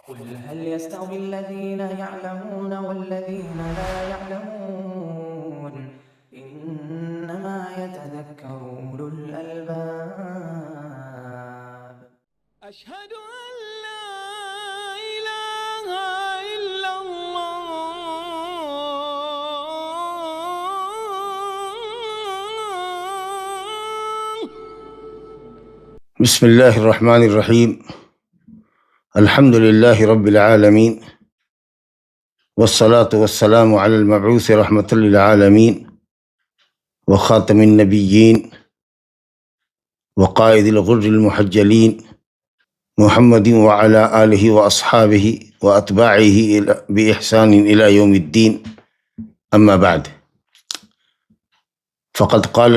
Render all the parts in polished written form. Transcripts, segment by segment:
قل هل يستوي الذين يعلمون والذين لا يعلمون إنما يتذكر أولو الألباب. أشهد أن لا إله إلا الله. بسم الله الرحمن الرحيم. الحمد لله رب العالمين، والصلاة والسلام على المبعوث رحمة للعالمين وخاتم النبيين وقائد الغر المحجلين محمد وعلى آله وأصحابه وأتباعه بإحسان إلى يوم الدين. أما بعد، فقد قال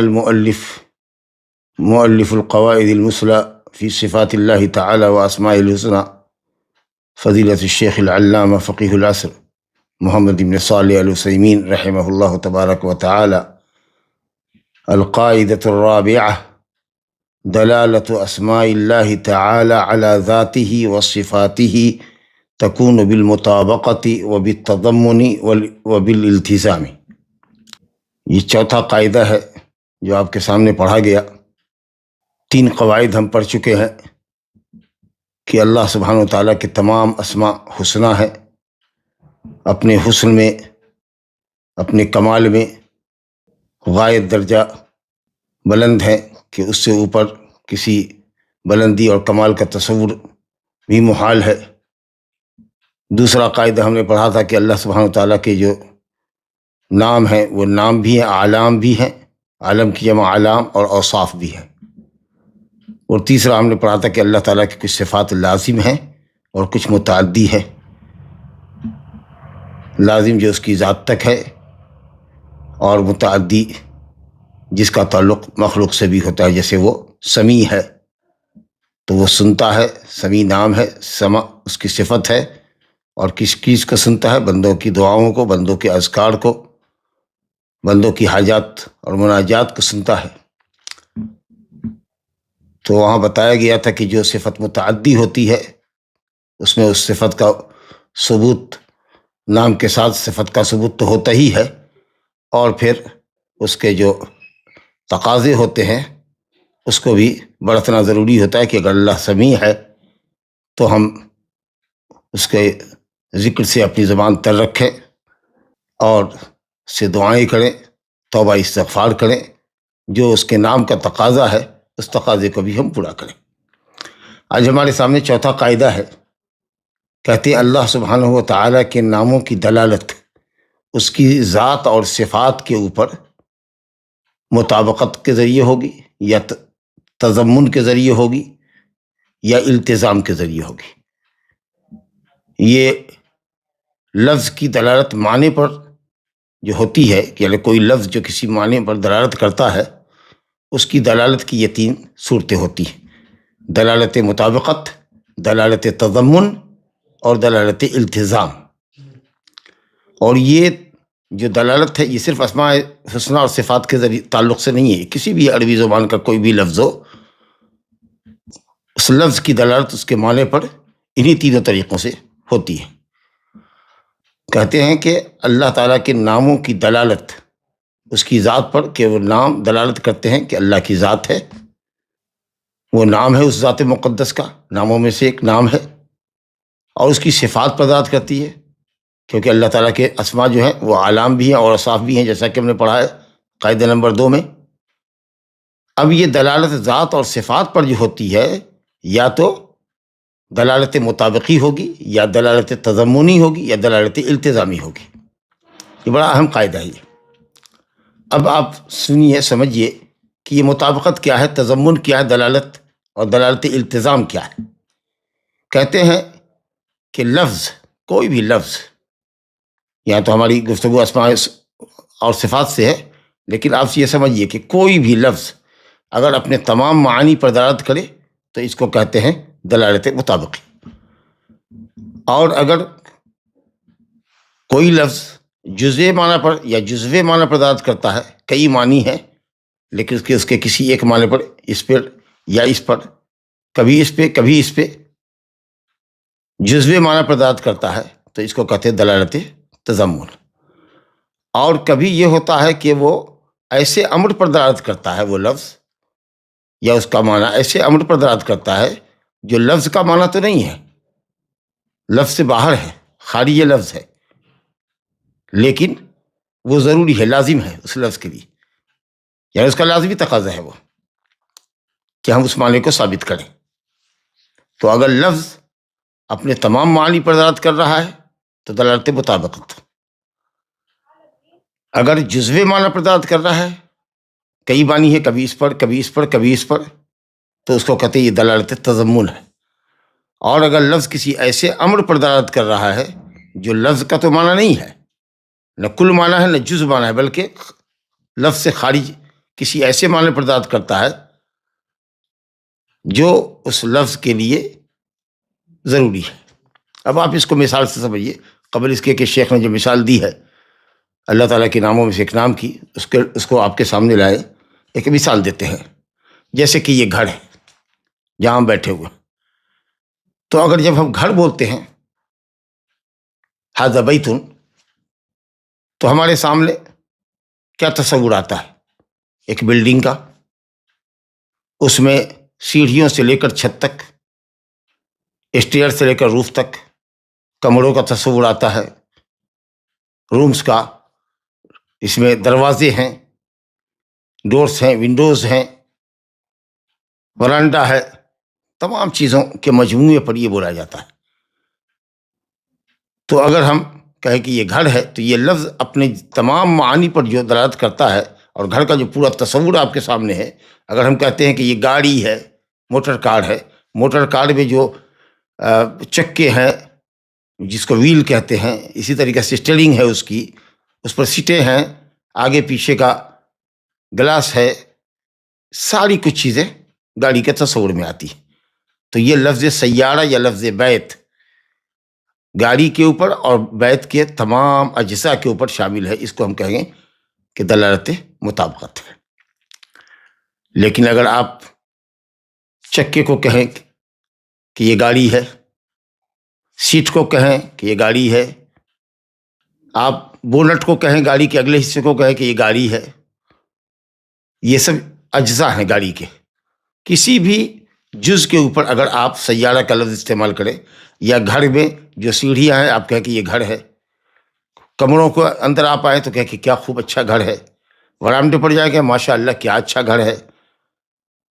مؤلف القواعد المثلى في صفات الله تعالى وأسمائه الحسنى فضيلة الشيخ العلامة فقيه العصر محمد بن صالح العثيمين رحمه الله تبارك وتعالى: القاعدة الرابعة دلالة أسماء الله تعالى على ذاته وصفاته تكون بالمطابقة وبالتضمن وبالالتزام. یہ چوتھا قاعدہ ہے جو آپ کے سامنے پڑھا گیا. 3 قواعد ہم پڑھ چکے ہیں کہ اللہ سبحانہ و تعالیٰ کے تمام اسماء حسنہ ہیں، اپنے حسن میں، اپنے کمال میں غایت درجہ بلند ہیں کہ اس سے اوپر کسی بلندی اور کمال کا تصور بھی محال ہے. دوسرا قاعدہ ہم نے پڑھا تھا کہ اللہ سبحانہ و تعالیٰ کے جو نام ہیں وہ نام بھی ہیں، اعلام بھی ہیں، عالم کی جمع اعلام، اور اوصاف بھی ہیں. اور تیسرا ہم نے پڑھا تھا کہ اللہ تعالیٰ کی کچھ صفات لازم ہیں اور کچھ متعدی ہیں. لازم جو اس کی ذات تک ہے، اور متعدی جس کا تعلق مخلوق سے بھی ہوتا ہے، جیسے وہ سمیع ہے تو وہ سنتا ہے، سمیع نام ہے، سمع اس کی صفت ہے، اور کس چیز کو سنتا ہے؟ بندوں کی دعاؤں کو، بندوں کے اذکار کو، بندوں کی حاجات اور مناجات کو سنتا ہے. تو وہاں بتایا گیا تھا کہ جو صفت متعدی ہوتی ہے اس میں اس صفت کا ثبوت، نام کے ساتھ صفت کا ثبوت تو ہوتا ہی ہے، اور پھر اس کے جو تقاضے ہوتے ہیں اس کو بھی برتنا ضروری ہوتا ہے کہ اگر اللہ سمیع ہے تو ہم اس کے ذکر سے اپنی زبان تر رکھیں اور سے دعائیں کریں، توبہ استغفار کریں، جو اس کے نام کا تقاضا ہے اس تقاضے کو بھی ہم پورا کریں. آج ہمارے سامنے چوتھا قاعدہ ہے. کہتے ہیں اللہ سبحانہ و تعالیٰ کے ناموں کی دلالت اس کی ذات اور صفات کے اوپر مطابقت کے ذریعے ہوگی، یا تضمن کے ذریعے ہوگی، یا التزام کے ذریعے ہوگی. یہ لفظ کی دلالت معنی پر جو ہوتی ہے، کہ کوئی لفظ جو کسی معنی پر دلالت کرتا ہے اس کی دلالت کی یہ 3 صورتیں ہوتی ہیں: دلالت مطابقت، دلالت تضمن، اور دلالت التزام. اور یہ جو دلالت ہے یہ صرف اسماء حسنہ اور صفات کے ذریعے تعلق سے نہیں ہے. کسی بھی عربی زبان کا کوئی بھی لفظ ہو، اس لفظ کی دلالت اس کے معنی پر انہی 3 طریقوں سے ہوتی ہے. کہتے ہیں کہ اللہ تعالیٰ کے ناموں کی دلالت اس کی ذات پر، کہ وہ نام دلالت کرتے ہیں کہ اللہ کی ذات ہے، وہ نام ہے اس ذات مقدس کا، ناموں میں سے ایک نام ہے. اور اس کی صفات پر دلالت کرتی ہے، کیونکہ اللہ تعالیٰ کے اسماء جو ہیں وہ اعلام بھی ہیں اور اوصاف بھی ہیں، جیسا کہ ہم نے پڑھا ہے قاعدہ نمبر 2 میں. اب یہ دلالت ذات اور صفات پر جو ہوتی ہے، یا تو دلالت مطابقی ہوگی، یا دلالت تضمنی ہوگی، یا دلالت التزامی ہوگی. یہ بڑا اہم قاعدہ ہے. اب آپ سنیے، سمجھیے کہ یہ مطابقت کیا ہے، تضمن کیا ہے، دلالت اور دلالت التزام کیا ہے. کہتے ہیں کہ لفظ، کوئی بھی لفظ، یا تو ہماری گفتگو اسماء اور صفات سے ہے، لیکن آپ یہ سمجھیے کہ کوئی بھی لفظ اگر اپنے تمام معانی پر دلالت کرے تو اس کو کہتے ہیں دلالت مطابقی. اور اگر کوئی لفظ جزء معنی پر یا جزوے معنی پر دلالت کرتا ہے، کئی معنی ہیں لیکن اس کے کسی ایک معنی پر، اس پر یا اس پر، کبھی اس پہ کبھی اس پہ، جزوی معنی پر دلالت کرتا ہے تو اس کو کہتے ہیں دلالت تضمن. اور کبھی یہ ہوتا ہے کہ وہ ایسے امر پر دلالت کرتا ہے وہ لفظ یا اس کا معنی ایسے امر پر دلالت کرتا ہے جو لفظ کا معنی تو نہیں ہے، لفظ سے باہر ہے، خارج لفظ ہے، لیکن وہ ضروری ہے، لازم ہے اس لفظ کے لیے، یعنی اس کا لازمی تقاضا ہے وہ کہ ہم اس معنی کو ثابت کریں. تو اگر لفظ اپنے تمام معنی پر دلالت کر رہا ہے تو دلالت مطابقت. اگر جزوی معنی پر دلالت کر رہا ہے، کئی معنی ہے، کبھی اس پر کبھی اس پر کبھی اس پر، تو اس کو کہتے ہیں یہ دلالت تضمن ہے. اور اگر لفظ کسی ایسے امر پر دلالت کر رہا ہے جو لفظ کا تو معنی نہیں ہے، نہ کل معنی ہے نہ جز معنی ہے، بلکہ لفظ سے خارج کسی ایسے معنی پر دلالت کرتا ہے جو اس لفظ کے لیے ضروری ہے. اب آپ اس کو مثال سے سمجھیے. قبل اس کے کہ شیخ نے جو مثال دی ہے اللہ تعالیٰ کے ناموں میں سے ایک نام کی، اس کو آپ کے سامنے لائے، ایک مثال دیتے ہیں. جیسے کہ یہ گھر ہے جہاں ہم بیٹھے ہوئے، تو اگر جب ہم گھر بولتے ہیں ھذا بیت، تو ہمارے سامنے کیا تصور آتا ہے؟ ایک بلڈنگ کا، اس میں سیڑھیوں سے لے کر چھت تک، اسٹیئر سے لے کر روف تک کمروں کا تصور آتا ہے، رومز کا، اس میں دروازے ہیں، ڈورس ہیں، ونڈوز ہیں، ورانڈا ہے، تمام چیزوں کے مجموعے پر یہ بولا جاتا ہے. تو اگر ہم کہیں کہ یہ گھر ہے تو یہ لفظ اپنے تمام معانی پر جو دلالت کرتا ہے اور گھر کا جو پورا تصور آپ کے سامنے ہے. اگر ہم کہتے ہیں کہ یہ گاڑی ہے، موٹر کار ہے، موٹر کار میں جو چکے ہیں جس کو ویل کہتے ہیں، اسی طریقے سے اسٹیئرنگ ہے اس کی، اس پر سیٹیں ہیں، آگے پیچھے کا گلاس ہے، ساری کچھ چیزیں گاڑی کے تصور میں آتی ہیں. تو یہ لفظ سیارہ یا لفظ بیت گاڑی کے اوپر اور بیت کے تمام اجزاء کے اوپر شامل ہے. اس کو ہم کہیں گے کہ دلالت مطابقت ہے. لیکن اگر آپ چکے کو کہیں کہ یہ گاڑی ہے، سیٹ کو کہیں کہ یہ گاڑی ہے، آپ بونٹ کو کہیں، گاڑی کے اگلے حصے کو کہیں کہ یہ گاڑی ہے، یہ سب اجزاء ہیں گاڑی کے. کسی بھی جز کے اوپر اگر آپ سیارہ کا لفظ استعمال کریں، یا گھر میں جو سیڑھیاں ہیں آپ کہیں کہ یہ گھر ہے، کمروں کو اندر آپ آئیں تو کہیں کہ کیا خوب اچھا گھر ہے، ورانڈے پر جائیں کہ ماشاء اللہ کیا اچھا گھر ہے،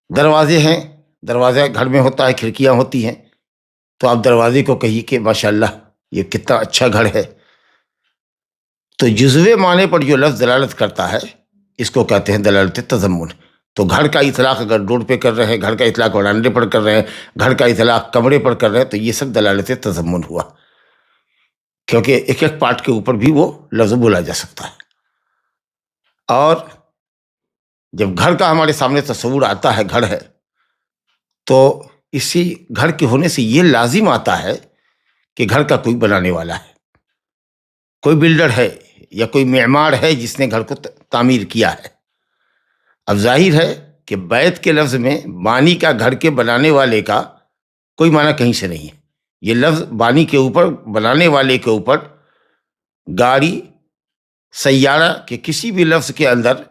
دروازے ہیں، دروازہ گھر میں ہوتا ہے، کھڑکیاں ہوتی ہیں، تو آپ دروازے کو کہیے کہ ماشاء اللہ یہ کتنا اچھا گھر ہے. تو جزوے معنی پر جو لفظ دلالت کرتا ہے اس کو کہتے ہیں دلالت تضمن. تو گھر کا اطلاق اگر ڈور پہ کر رہے ہیں، گھر کا اطلاق ورانڈے پر کر رہے ہیں، گھر کا اطلاق کمرے پر کر رہے ہیں، تو یہ سب دلالت تضمن ہوا، کیونکہ ایک ایک پارٹ کے اوپر بھی وہ لفظ بولا جا سکتا ہے. اور جب گھر کا ہمارے سامنے تصور آتا ہے گھر ہے، تو اسی گھر کے ہونے سے یہ لازم آتا ہے کہ گھر کا کوئی بنانے والا ہے، کوئی بلڈر ہے یا کوئی معمار ہے جس نے گھر کو تعمیر کیا ہے. اب ظاہر ہے کہ بیت کے لفظ میں بانی کا، گھر کے بنانے والے کا کوئی معنی کہیں سے نہیں ہے. یہ لفظ بانی کے اوپر، بنانے والے کے اوپر، گاڑی، سیارہ کے کسی بھی لفظ کے اندر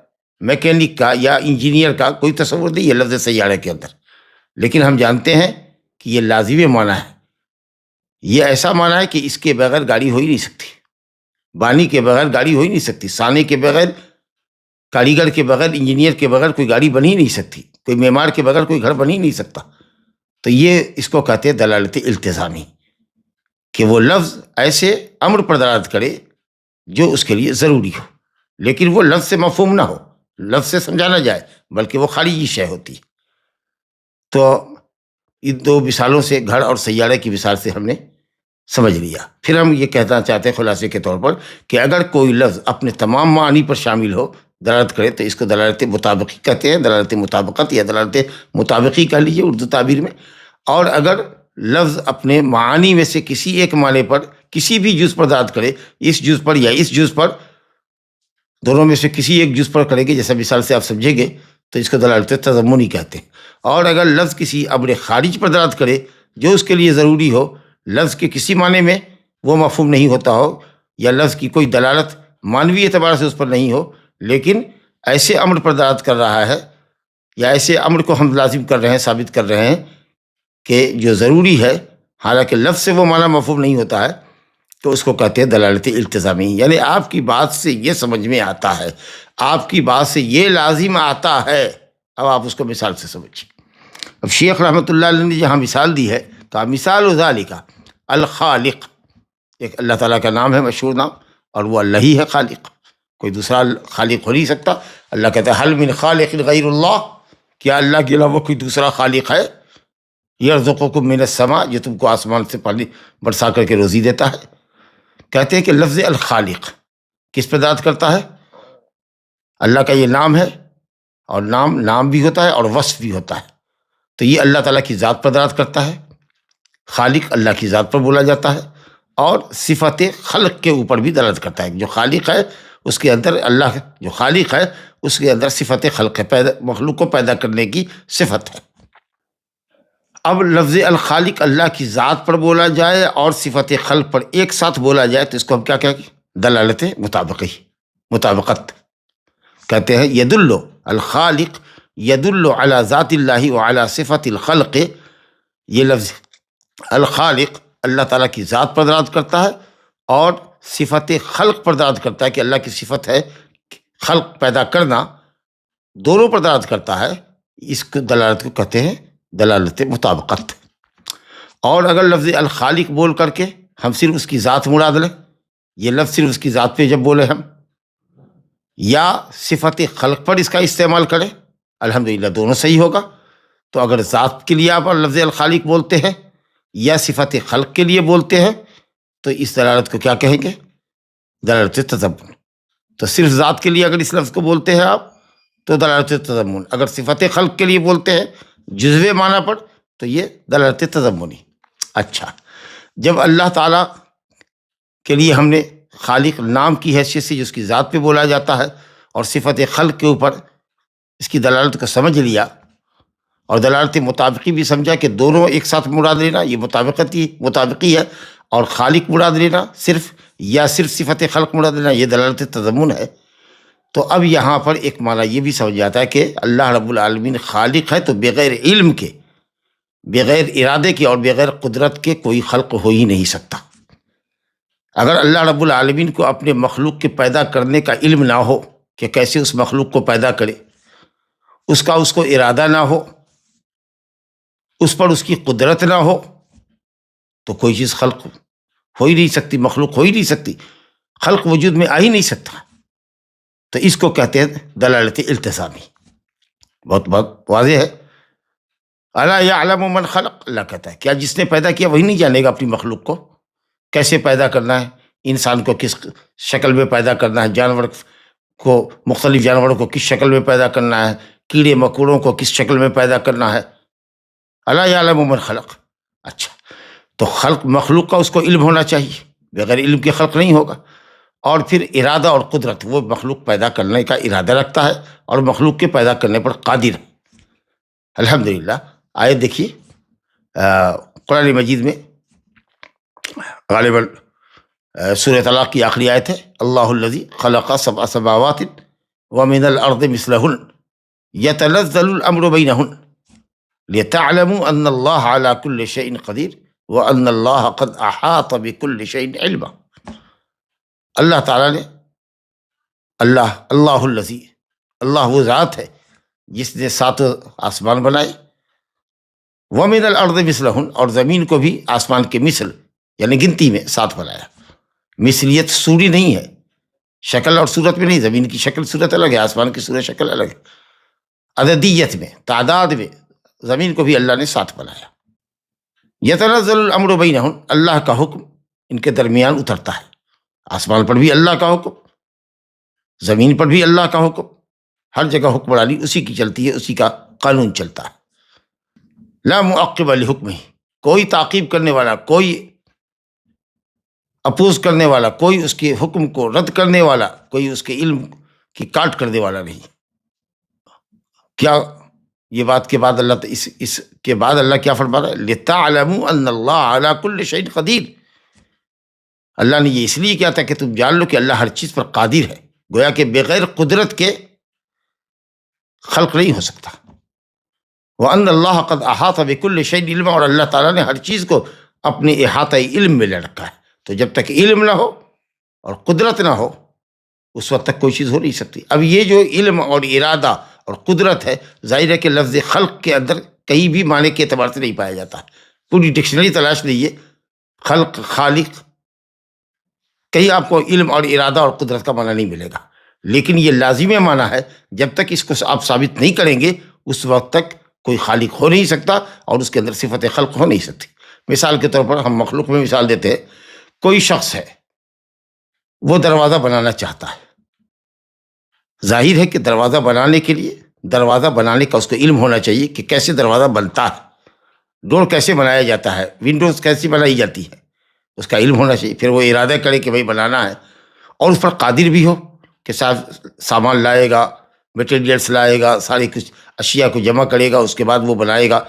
میکینک کا یا انجینئر کا کوئی تصور نہیں ہے لفظ سیارہ کے اندر. لیکن ہم جانتے ہیں کہ یہ لازمی معنی ہے، یہ ایسا معنی ہے کہ اس کے بغیر گاڑی ہو ہی نہیں سکتی، بانی کے بغیر گاڑی ہو ہی نہیں سکتی، سانے کے بغیر، کاریگر کے بغیر، انجینئر کے بغیر کوئی گاڑی بن ہی نہیں سکتی، کوئی معمار کے بغیر کوئی گھر بن ہی نہیں سکتا. تو یہ اس کو کہتے ہیں دلالت التزامی، کہ وہ لفظ ایسے امر پر دلالت کرے جو اس کے لیے ضروری ہو، لیکن وہ لفظ سے مفہوم نہ ہو، لفظ سے سمجھا نہ جائے، بلکہ وہ خارجی شے ہوتی. تو ان دو مثالوں سے، گھر اور سیارے کی مثال سے ہم نے سمجھ لیا. پھر ہم یہ کہنا چاہتے ہیں خلاصے کے طور پر کہ اگر کوئی لفظ اپنے تمام معنی پر شامل ہو، دلالت کرے، تو اس کو دلالت مطابقی کہتے ہیں، دلالت مطابقت یا دلالت مطابقی کہہ لیجیے اردو تعبیر میں. اور اگر لفظ اپنے معانی میں سے کسی ایک معنی پر، کسی بھی جز پر دلالت کرے، اس جز پر یا اس جز پر، دونوں میں سے کسی ایک جز پر کرے گے، جیسا مثال سے آپ سمجھیں گے، تو اس کو دلالت تضمنی کہتے ہیں. اور اگر لفظ کسی امر خارج پر دلالت کرے جو اس کے لیے ضروری ہو، لفظ کے کسی معنی میں وہ مفہوم نہیں ہوتا ہو یا لفظ کی کوئی دلالت معنوی اعتبار سے اس پر نہیں ہو، لیکن ایسے امر پر دلالت کر رہا ہے یا ایسے امر کو ہم لازم کر رہے ہیں، ثابت کر رہے ہیں کہ جو ضروری ہے، حالانکہ لفظ سے وہ معنی مفہوم نہیں ہوتا ہے، تو اس کو کہتے ہیں دلالت التزامی. یعنی آپ کی بات سے یہ سمجھ میں آتا ہے، آپ کی بات سے یہ لازم آتا ہے. اب آپ اس کو مثال سے سمجھیے. اب شیخ رحمۃ اللہ علیہ نے جہاں مثال دی ہے، کہا مثال ذالک الخالق. ایک اللہ تعالیٰ کا نام ہے، مشہور نام، اور وہ اللہ ہی ہے خالق، کوئی دوسرا خالق ہو نہیں سکتا. اللہ کہتا ہے حل من خالق غیر اللہ، کیا اللہ کے علاوہ کوئی دوسرا خالق ہے؟ یرزقکم من السماء، جو تم کو آسمان سے پانی برسا کر کے روزی دیتا ہے. کہتے ہیں کہ لفظ الخالق کس پہ دلالت کرتا ہے؟ اللہ کا یہ نام ہے، اور نام بھی ہوتا ہے اور وصف بھی ہوتا ہے، تو یہ اللہ تعالیٰ کی ذات پر دلالت کرتا ہے. خالق اللہ کی ذات پر بولا جاتا ہے، اور صفت خلق کے اوپر بھی دلالت کرتا ہے. جو خالق ہے اس کے اندر، اللہ جو خالق ہے اس کے اندر صفت خلق ہے، مخلوق کو پیدا کرنے کی صفت ہے. اب لفظ الخالق اللہ کی ذات پر بولا جائے اور صفت خلق پر ایک ساتھ بولا جائے تو اس کو ہم کیا کہیں گے؟ دلالت مطابقت کہتے ہیں. یدل الخالق یدل علی ذات اللہ وعلی صفت الخلق. یہ لفظ الخالق اللہ تعالیٰ کی ذات پر دلالت کرتا ہے اور صفت خلق پر دلالت کرتا ہے کہ اللہ کی صفت ہے خلق پیدا کرنا، دونوں پر دلالت کرتا ہے. اس کو دلالت کو کہتے ہیں دلالت مطابقت. اور اگر لفظ الخالق بول کر کے ہم صرف اس کی ذات مراد لیں، یہ لفظ صرف اس کی ذات پہ جب بولے ہم، یا صفت خلق پر اس کا استعمال کریں، الحمدللہ دونوں صحیح ہوگا. تو اگر ذات کے لیے آپ لفظ الخالق بولتے ہیں یا صفت خلق کے لیے بولتے ہیں تو اس دلالت کو کیا کہیں گے؟ دلالت تضمن. تو صرف ذات کے لیے اگر اس لفظ کو بولتے ہیں آپ تو دلالت تضمن، اگر صفت خلق کے لیے بولتے ہیں جزوی معنی پر تو یہ دلالت تضمنی. اچھا، جب اللہ تعالیٰ کے لیے ہم نے خالق نام کی حیثیت سے جس کی ذات پہ بولا جاتا ہے اور صفت خلق کے اوپر اس کی دلالت کو سمجھ لیا اور دلالت مطابقی بھی سمجھا کہ دونوں ایک ساتھ مراد لینا یہ مطابقی ہے، اور خالق مراد لینا صرف صفت خلق مراد لینا یہ دلالت تضمن ہے. تو اب یہاں پر ایک معنی یہ بھی سمجھ جاتا ہے کہ اللہ رب العالمین خالق ہے تو بغیر علم کے، بغیر ارادے کے اور بغیر قدرت کے کوئی خلق ہو ہی نہیں سکتا. اگر اللہ رب العالمین کو اپنے مخلوق کے پیدا کرنے کا علم نہ ہو کہ کیسے اس مخلوق کو پیدا کرے، اس کو ارادہ نہ ہو، اس پر اس کی قدرت نہ ہو، تو کوئی چیز خلق ہو ہی نہیں سکتی، مخلوق ہو ہی نہیں سکتی، خلق وجود میں آ ہی نہیں سکتا. تو اس کو کہتے ہیں دلالت التزامی. بہت واضح ہے. الا یعلم من خلق، اللہ کہتا ہے کیا جس نے پیدا کیا وہی نہیں جانے گا اپنی مخلوق کو کیسے پیدا کرنا ہے، انسان کو کس شکل میں پیدا کرنا ہے، جانور کو، مختلف جانوروں کو کس شکل میں پیدا کرنا ہے، کیڑے مکوڑوں کو کس شکل میں پیدا کرنا ہے. الا یعلم من خلق. اچھا، تو خلق مخلوق کا اس کو علم ہونا چاہیے، بغیر علم کے خلق نہیں ہوگا. اور پھر ارادہ اور قدرت، وہ مخلوق پیدا کرنے کا ارادہ رکھتا ہے اور مخلوق کے پیدا کرنے پر قادر ہے. الحمدللہ. آیت دیکھیے قرآن مجید میں، غالباً سورہ طلاق کی آخری آیت ہے. اللہ الذی خلق سبع سماوات ومن الارض مثلہن یتنزل الامر بینہن لتعلموا ان اللہ علی کل شیء قدیر وان اللہ قد احاط بکل شیء علما. اللہ تعالیٰ نے اللہ الذی، اللہ وہ ذات ہے جس نے 7 آسمان بنائے، ومن الارض مثلہن، اور زمین کو بھی آسمان کے مثل یعنی گنتی میں 7 بنایا. مثلیت صوری نہیں ہے، شکل اور صورت میں نہیں، زمین کی شکل صورت الگ ہے، آسمان کی صورت شکل الگ ہے. عددیت میں، تعداد میں زمین کو بھی اللہ نے 7 بنایا. یتنزل الامر بینہن، اللہ کا حکم ان کے درمیان اترتا ہے. آسمان پر بھی اللہ کا حکم، زمین پر بھی اللہ کا حکم، ہر جگہ حکمرانی اسی کی چلتی ہے، اسی کا قانون چلتا ہے. لا معقب لحکمہ، کوئی تعقیب کرنے والا، کوئی اپوز کرنے والا، کوئی اس کے حکم کو رد کرنے والا، کوئی اس کے علم کی کاٹ کرنے والا نہیں. کیا یہ بات کے بعد اللہ اس کے بعد اللہ کیا فرما رہا ہے؟ لِتَعْلَمُوا أَنَّ اللَّهَ عَلَى كُلِّ شَيْءٍ قَدِيرٌ. اللہ نے یہ اس لیے کیا تھا کہ تم جان لو کہ اللہ ہر چیز پر قادر ہے. گویا کہ بغیر قدرت کے خلق نہیں ہو سکتا. وَأَنَّ اللَّهَ قَدْ أَحَاطَ بِكُلِّ شَيْءٍ عِلْمًا، اور اللہ تعالیٰ نے ہر چیز کو اپنے احاطہ علم میں لے رکھا ہے. تو جب تک علم نہ ہو اور قدرت نہ ہو اس وقت تک کوئی چیز ہو نہیں سکتی. اب یہ جو علم اور ارادہ اور قدرت ہے، ظاہر ہے کہ لفظ خلق کے اندر کہیں بھی معنی کے اعتبار سے نہیں پایا جاتا. پوری ڈکشنری تلاش لیجیے، خلق، خالق، کہیں آپ کو علم اور ارادہ اور قدرت کا معنی نہیں ملے گا. لیکن یہ لازمی معنی ہے، جب تک اس کو آپ ثابت نہیں کریں گے اس وقت تک کوئی خالق ہو نہیں سکتا اور اس کے اندر صفت خلق ہو نہیں سکتی. مثال کے طور پر ہم مخلوق میں مثال دیتے ہیں، کوئی شخص ہے وہ دروازہ بنانا چاہتا ہے. ظاہر ہے کہ دروازہ بنانے کے لیے دروازہ بنانے کا اس کو علم ہونا چاہیے کہ کیسے دروازہ بنتا ہے، ڈور کیسے بنایا جاتا ہے، ونڈوز کیسی بنائی جاتی ہے، اس کا علم ہونا چاہیے. پھر وہ ارادہ کرے کہ بھائی بنانا ہے اور اس پر قادر بھی ہو کہ سامان لائے گا، میٹیریلس لائے گا، ساری کچھ اشیاء کو جمع کرے گا، اس کے بعد وہ بنائے گا.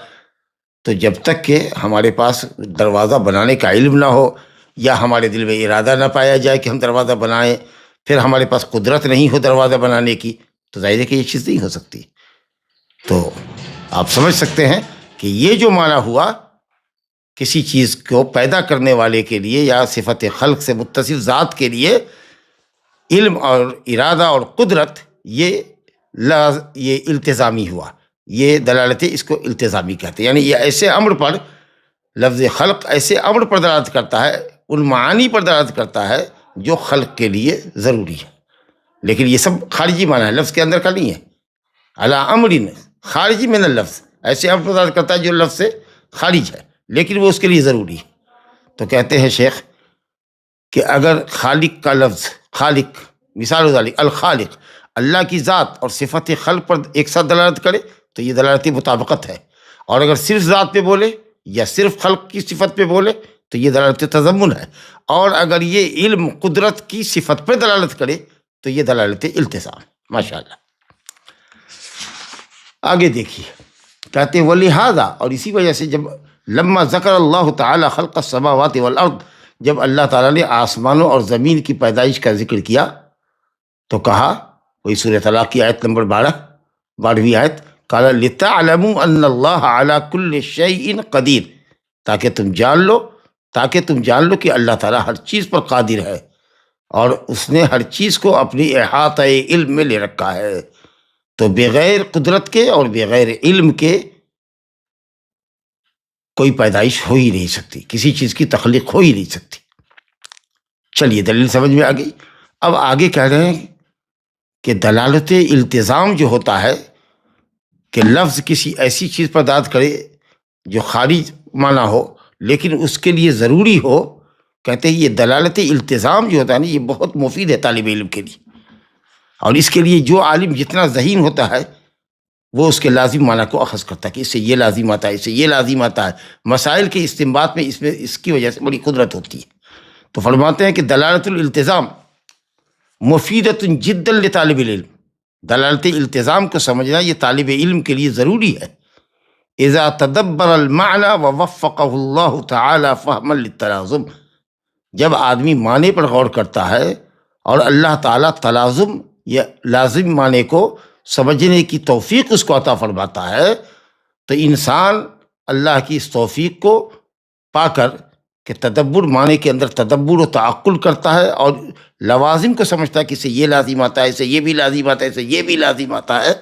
تو جب تک کہ ہمارے پاس دروازہ بنانے کا علم نہ ہو یا ہمارے دل میں ارادہ نہ پایا جائے کہ ہم دروازہ بنائیں، پھر ہمارے پاس قدرت نہیں ہو دروازہ بنانے کی، تو ظاہر ہے کہ یہ چیز نہیں ہو سکتی. تو آپ سمجھ سکتے ہیں کہ یہ جو معنی ہوا کسی چیز کو پیدا کرنے والے کے لیے یا صفت خلق سے متصف ذات کے لیے علم اور ارادہ اور قدرت، یہ التزامی ہوا. یہ دلالت اس کو التزامی کہتے ہیں. یعنی یہ ایسے امر پر، لفظ خلق ایسے امر پر دلالت کرتا ہے، ان معانی پر دلالت کرتا ہے جو خلق کے لیے ضروری ہے. لیکن یہ سب خارجی معنی ہے، لفظ کے اندر کا نہیں ہے. علی امر خارجی من اللفظ، ایسے امر پر دلالت کرتا ہے جو لفظ سے خارج ہے لیکن وہ اس کے لیے ضروری ہے. تو کہتے ہیں شیخ کہ اگر خالق کا لفظ، خالق، مثال ذالک الخالق، اللہ کی ذات اور صفت خلق پر ایک ساتھ دلالت کرے تو یہ دلالتی مطابقت ہے. اور اگر صرف ذات پہ بولے یا صرف خلق کی صفت پہ بولے تو یہ دلالت تضمن ہے. اور اگر یہ علم قدرت کی صفت پہ دلالت کرے تو یہ دلالت التزام. ماشاءاللہ. آگے دیکھیے، کہتے ہیں ولہذا، اور اسی وجہ سے جب لما ذکر اللہ تعالی خلق السماوات والارض، جب اللہ تعالیٰ نے آسمانوں اور زمین کی پیدائش کا ذکر کیا تو کہا، وہی سورہ طلاق کی آیت نمبر 12ویں آیت، قال لتعلموا ان اللہ علی کل شیء قدیر، تاکہ تم جان لو کہ اللہ تعالیٰ ہر چیز پر قادر ہے اور اس نے ہر چیز کو اپنی احاطہ علم میں لے رکھا ہے. تو بغیر قدرت کے اور بغیر علم کے کوئی پیدائش ہو ہی نہیں سکتی، کسی چیز کی تخلیق ہو ہی نہیں سکتی. چلیے دلیل سمجھ میں آ گئی. اب آگے کہہ رہے ہیں کہ دلالت التزام جو ہوتا ہے کہ لفظ کسی ایسی چیز پر دلالت کرے جو خارج معنی ہو لیکن اس کے لیے ضروری ہو، کہتے ہیں یہ دلالت التزام جو ہوتا ہے نا، یہ بہت مفید ہے طالب علم کے لیے. اور اس کے لیے جو عالم جتنا ذہین ہوتا ہے وہ اس کے لازم معنی کو اخذ کرتا ہے کہ اس سے یہ لازم آتا ہے، اس سے یہ لازم آتا ہے. مسائل کے استنباط میں اس کی وجہ سے بڑی قدرت ہوتی ہے. تو فرماتے ہیں کہ دلالت الالتزام مفیدۃ جدا لطالب العلم، دلالت التزام کو سمجھنا یہ طالب علم کے لیے ضروری ہے. اذا تدبر المعنى ووفقه اللہ تعالی فہما للتلازم، جب آدمی معنی پر غور کرتا ہے اور اللہ تعالیٰ تلازم یا لازم معنی کو سمجھنے کی توفیق اس کو عطا فرماتا ہے، تو انسان اللہ کی اس توفیق کو پا کر کہ تدبر معنی کے اندر تدبر و تعقل کرتا ہے اور لوازم کو سمجھتا ہے کہ اسے یہ لازم آتا ہے، اسے یہ بھی لازم آتا ہے، اسے یہ بھی لازم آتا ہے.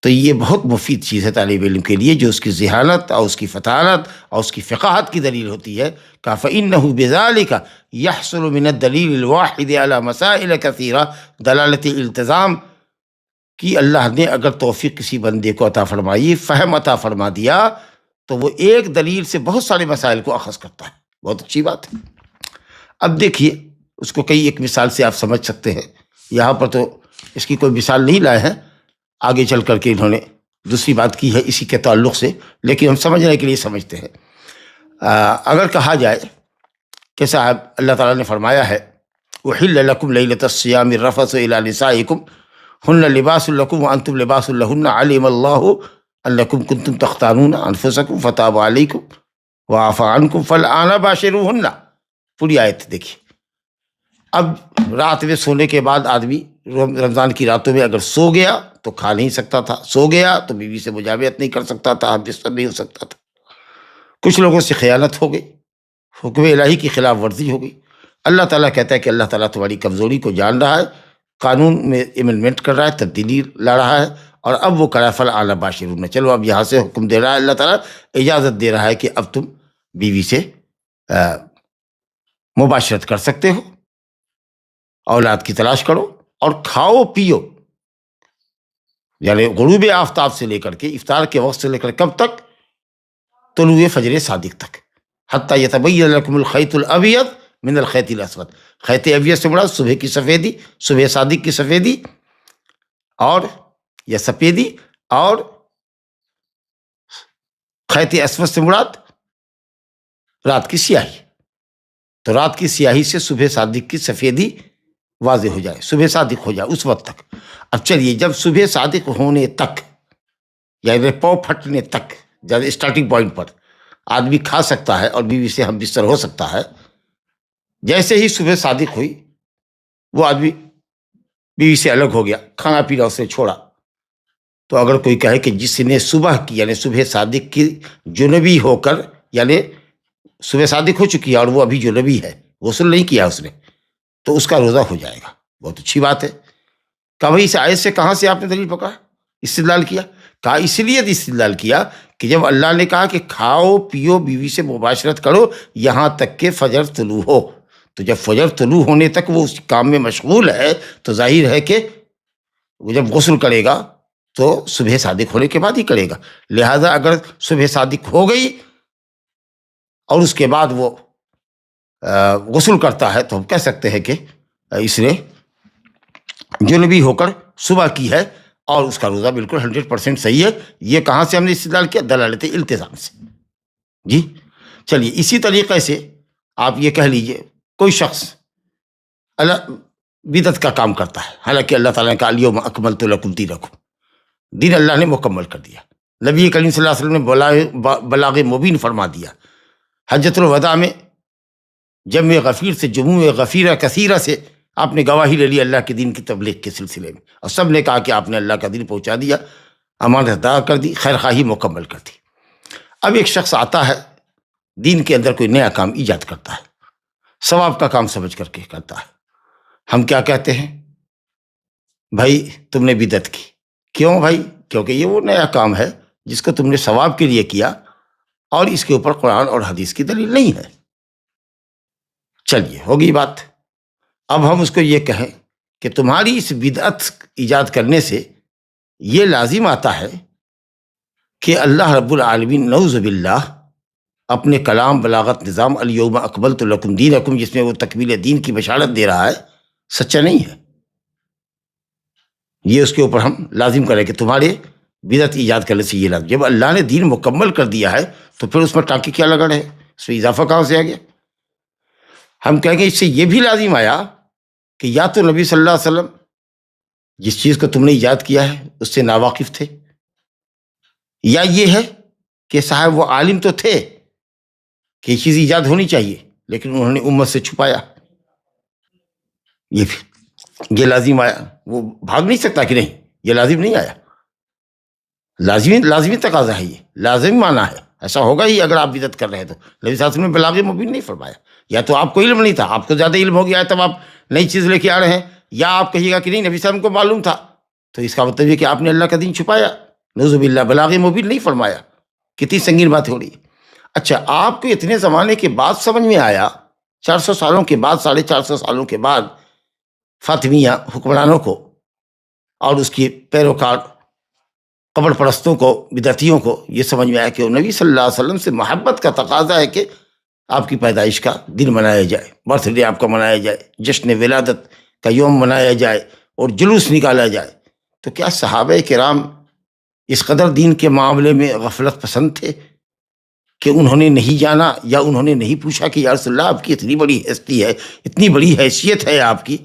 تو یہ بہت مفید چیز ہے طالب علم کے لیے، جو اس کی ذہانت اور اس کی فطانت اور اس کی فقاہت کی دلیل ہوتی ہے. کہ فإنه بذلك يحصل من الدلیل الواحد على مسائل کثیرہ، دلالت التزام کی اللہ نے اگر توفیق کسی بندے کو عطا فرمائی، فہم عطا فرما دیا، تو وہ ایک دلیل سے بہت سارے مسائل کو اخذ کرتا ہے. بہت اچھی بات ہے. اب دیکھیے اس کو کئی ایک مثال سے آپ سمجھ سکتے ہیں. یہاں پر تو اس کی کوئی مثال نہیں لائے ہیں، آگے چل کر کے انہوں نے دوسری بات کی ہے اسی کے تعلق سے، لیکن ہم سمجھنے کے لیے سمجھتے ہیں. اگر کہا جائے کہ صاحب اللہ تعالیٰ نے فرمایا ہے أُحِلَّ لَكُمْ لَيْلَةَ الصِّيَامِ الرَّفَثُ إِلَىٰ نِسَائِكُمْ هُنَّ لِبَاسٌ لَكُمْ وَأَنْتُمْ لِبَاسٌ لَهُنَّ عَلِمَ اللَّهُ انکم کنتم تختارون انفسکم فتاب علیکم وعفی عنکم فالآن باشروہن. پوری آیت دیکھیے. اب رات میں سونے کے بعد آدمی رمضان کی راتوں میں اگر سو گیا تو کھا نہیں سکتا تھا، سو گیا تو بیوی سے مجامعت نہیں کر سکتا تھا، بستر نہیں ہو سکتا تھا. کچھ لوگوں سے خیانت ہو گئی، حکم الہی کی خلاف ورزی ہو گئی. اللہ تعالیٰ کہتا ہے کہ اللہ تعالیٰ تمہاری کمزوری کو جان رہا ہے، قانون میں امنڈمنٹ کر رہا ہے، تبدیلی لا رہا ہے، اور اب وہ کرا فالآن باشروہن. چلو اب یہاں سے حکم دے رہا ہے اللہ تعالیٰ، اجازت دے رہا ہے کہ اب تم بیوی سے مباشرت کر سکتے ہو، اولاد کی تلاش کرو اور کھاؤ پیو. یعنی غروب آفتاب سے لے کر کے افطار کے وقت سے لے کر کب تک؟ طلوع فجر صادق تک. حتیٰ یتبین لکم الخیط الابیض من الخیط الاسود. خیط ابیض سے مراد صبح کی سفیدی، صبح صادق کی سفیدی اور یا سفیدی، اور خیط اسود سے مراد رات کی سیاہی. تو رات کی سیاہی سے صبح صادق کی سفیدی واضح ہو جائے، صبح صادق ہو جائے اس وقت تک. اب چلیے جب صبح صادق ہونے تک یعنی پاؤ پھٹنے تک اسٹارٹنگ پوائنٹ پر آدمی کھا سکتا ہے اور بیوی سے ہم بستر ہو سکتا ہے. جیسے ہی صبح صادق ہوئی وہ آدمی بیوی سے الگ ہو گیا، کھانا پینا اس نے چھوڑا. تو اگر کوئی کہے کہ جس نے صبح کی یعنی صبح صادق کی جنبی ہو کر، یعنی صبح صادق ہو چکی ہے اور وہ ابھی جنبی ہے، غسل نہیں کیا اس نے، تو اس کا روزہ ہو جائے گا. بہت اچھی بات ہے. کہا بھائی اس آیت سے کہاں سے آپ نے دلیل پکڑا، استدلال کیا؟ کہا اس لیے استدلال کیا کہ جب اللہ نے کہا کہ کھاؤ پیو بیوی سے مباشرت کرو یہاں تک کہ فجر طلوع ہو، تو جب فجر طلوع ہونے تک وہ اس کام میں مشغول ہے تو ظاہر ہے کہ وہ جب غسل کرے گا تو صبح صادق ہونے کے بعد ہی کرے گا. لہذا اگر صبح صادق ہو گئی اور اس کے بعد وہ غسل کرتا ہے تو ہم کہہ سکتے ہیں کہ اس نے جنبی ہو کر صبح کی ہے اور اس کا روزہ بالکل 100% صحیح ہے. یہ کہاں سے ہم نے استدلال کیا؟ دلالت التزام سے. جی چلیے اسی طریقے سے آپ یہ کہہ لیجئے کوئی شخص بدعت کا کام کرتا ہے، حالانکہ اللہ تعالیٰ نے کہا الیوم اکملت لکم دینکم، دین اللہ نے مکمل کر دیا. نبی کریم صلی اللہ علیہ وسلم نے بلاغ مبین فرما دیا. حجۃ الوداع میں جمع غفیر سے جموع غفیرہ کثیرہ سے آپ نے گواہی لے لی اللہ کے دین کی تبلیغ کے سلسلے میں، اور سب نے کہا کہ آپ نے اللہ کا دین پہنچا دیا، امانت ادا کر دی، خیر خواہی مکمل کر دی. اب ایک شخص آتا ہے دین کے اندر کوئی نیا کام ایجاد کرتا ہے، ثواب کا کام سمجھ کر کے کرتا ہے. ہم کیا کہتے ہیں؟ بھائی تم نے بدعت کی. کیوں بھائی؟ کیونکہ یہ وہ نیا کام ہے جس کو تم نے ثواب کے لیے کیا اور اس کے اوپر قرآن اور حدیث کی دلیل نہیں ہے. چلیے ہوگی بات. اب ہم اس کو یہ کہیں کہ تمہاری اس بدعت ایجاد کرنے سے یہ لازم آتا ہے کہ اللہ رب العالمین نعوذ باللہ اپنے کلام بلاغت نظام الیوم اکملت لکم دینکم جس میں وہ تکمیل دین کی بشارت دے رہا ہے سچا نہیں ہے. یہ اس کے اوپر ہم لازم کریں کہ تمہارے بدعت ایجاد کرنے سے یہ لازم. جب اللہ نے دین مکمل کر دیا ہے تو پھر اس میں ٹانکی کیا لگا رہے، اس میں اضافہ کہاں سے آ گیا؟ ہم کہیں گے اس سے یہ بھی لازم آیا کہ یا تو نبی صلی اللہ علیہ وسلم جس چیز کو تم نے ایجاد کیا ہے اس سے ناواقف تھے، یا یہ ہے کہ صاحب وہ عالم تو تھے کہ یہ چیز ایجاد ہونی چاہیے لیکن انہوں نے امت سے چھپایا. یہ لازم آیا. وہ بھاگ نہیں سکتا کہ نہیں، یہ لازم نہیں آیا. لازمی تقاضا ہے، یہ لازمی معنی ہے. ایسا ہوگا ہی اگر آپ بدعت کر رہے ہیں تو. نبی صلی اللہ علیہ وسلم نے بلاغ مبین نہیں فرمایا. یا تو آپ کو علم نہیں تھا، آپ کو زیادہ علم ہو گیا ہے تب آپ نئی چیز لے کے آ رہے ہیں، یا آپ کہیے گا کہ نہیں نبی صلی اللہ علیہ وسلم کو معلوم تھا، تو اس کا مطلب یہ کہ آپ نے اللہ کا دین چھپایا. نعوذ باللہ، بلاغ مبین نہیں فرمایا. کتنی سنگین بات ہو رہی ہے. اچھا آپ کو اتنے زمانے کے بعد سمجھ میں آیا، 400 سالوں کے بعد، 450 سالوں کے بعد فاطمیہ حکمرانوں کو اور اس کی پیروکار قبر پرستوں کو، بدعتیوں کو یہ سمجھ میں آیا کہ نبی صلی اللہ علیہ وسلم سے محبت کا تقاضا ہے کہ آپ کی پیدائش کا دن منایا جائے، برتھ ڈے آپ کا منایا جائے، جشن ولادت کا یوم منایا جائے اور جلوس نکالا جائے. تو کیا صحابہ کرام اس قدر دین کے معاملے میں غفلت پسند تھے کہ انہوں نے نہیں جانا یا انہوں نے نہیں پوچھا کہ یا رسول اللہ آپ کی اتنی بڑی ہستی ہے، اتنی بڑی حیثیت ہے آپ کی،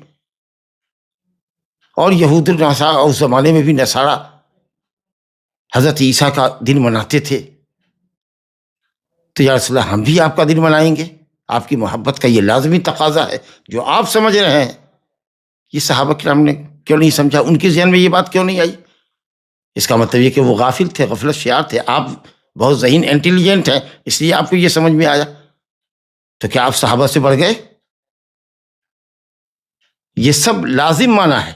اور یہود النصارہ اس زمانے میں بھی نصارہ حضرت عیسیٰ کا دن مناتے تھے، تو یا رسول اللہ ہم بھی آپ کا دن منائیں گے، آپ کی محبت کا یہ لازمی تقاضا ہے جو آپ سمجھ رہے ہیں۔ یہ صحابہ کرام نے کیوں نہیں سمجھا؟ ان کے ذہن میں یہ بات کیوں نہیں آئی؟ اس کا مطلب یہ کہ وہ غافل تھے، غفلت شیار تھے۔ آپ بہت ذہین انٹیلیجنٹ ہیں، اس لیے آپ کو یہ سمجھ میں آیا۔ تو کیا آپ صحابہ سے بڑھ گئے؟ یہ سب لازم معنی ہے،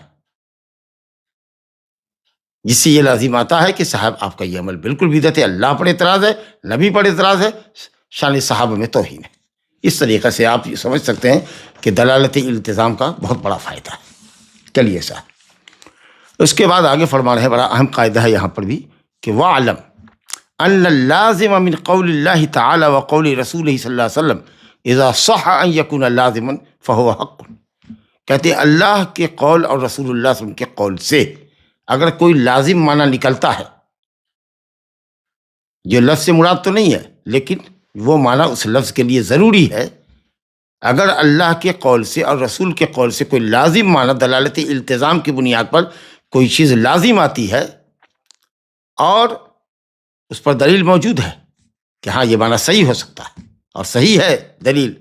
جس سے یہ لازم آتا ہے کہ صاحب آپ کا یہ عمل بالکل بدعت ہے، اللہ پر اعتراض ہے، نبی پر اعتراض ہے، شان صحابہ میں توہین ہے۔ اس طریقے سے آپ یہ سمجھ سکتے ہیں کہ دلالت التزام کا بہت بڑا فائدہ ہے۔ چلیے صاحب، اس کے بعد آگے فرما رہے ہیں، بڑا اہم قاعدہ ہے یہاں پر بھی کہ وَاعْلَمْ أَنَّ اللَّازِمَ مِنْ قَوْلِ اللَّهِ تَعَالَى وَقَوْلِ رَسُولِهِ صلی اللہ علیہ وسلم اذا صح ان يكون لازما فهو حق۔ کہتے ہیں اللہ کے قول اور رسول اللہ صلی اللہ علیہ وسلم کے قول سے اگر کوئی لازم معنی نکلتا ہے، جو لفظ سے مراد تو نہیں ہے لیکن وہ معنی اس لفظ کے لیے ضروری ہے، اگر اللہ کے قول سے اور رسول کے قول سے کوئی لازم معنی دلالت التزام کی بنیاد پر کوئی چیز لازم آتی ہے اور اس پر دلیل موجود ہے کہ ہاں یہ معنی صحیح ہو سکتا ہے اور صحیح ہے دلیل،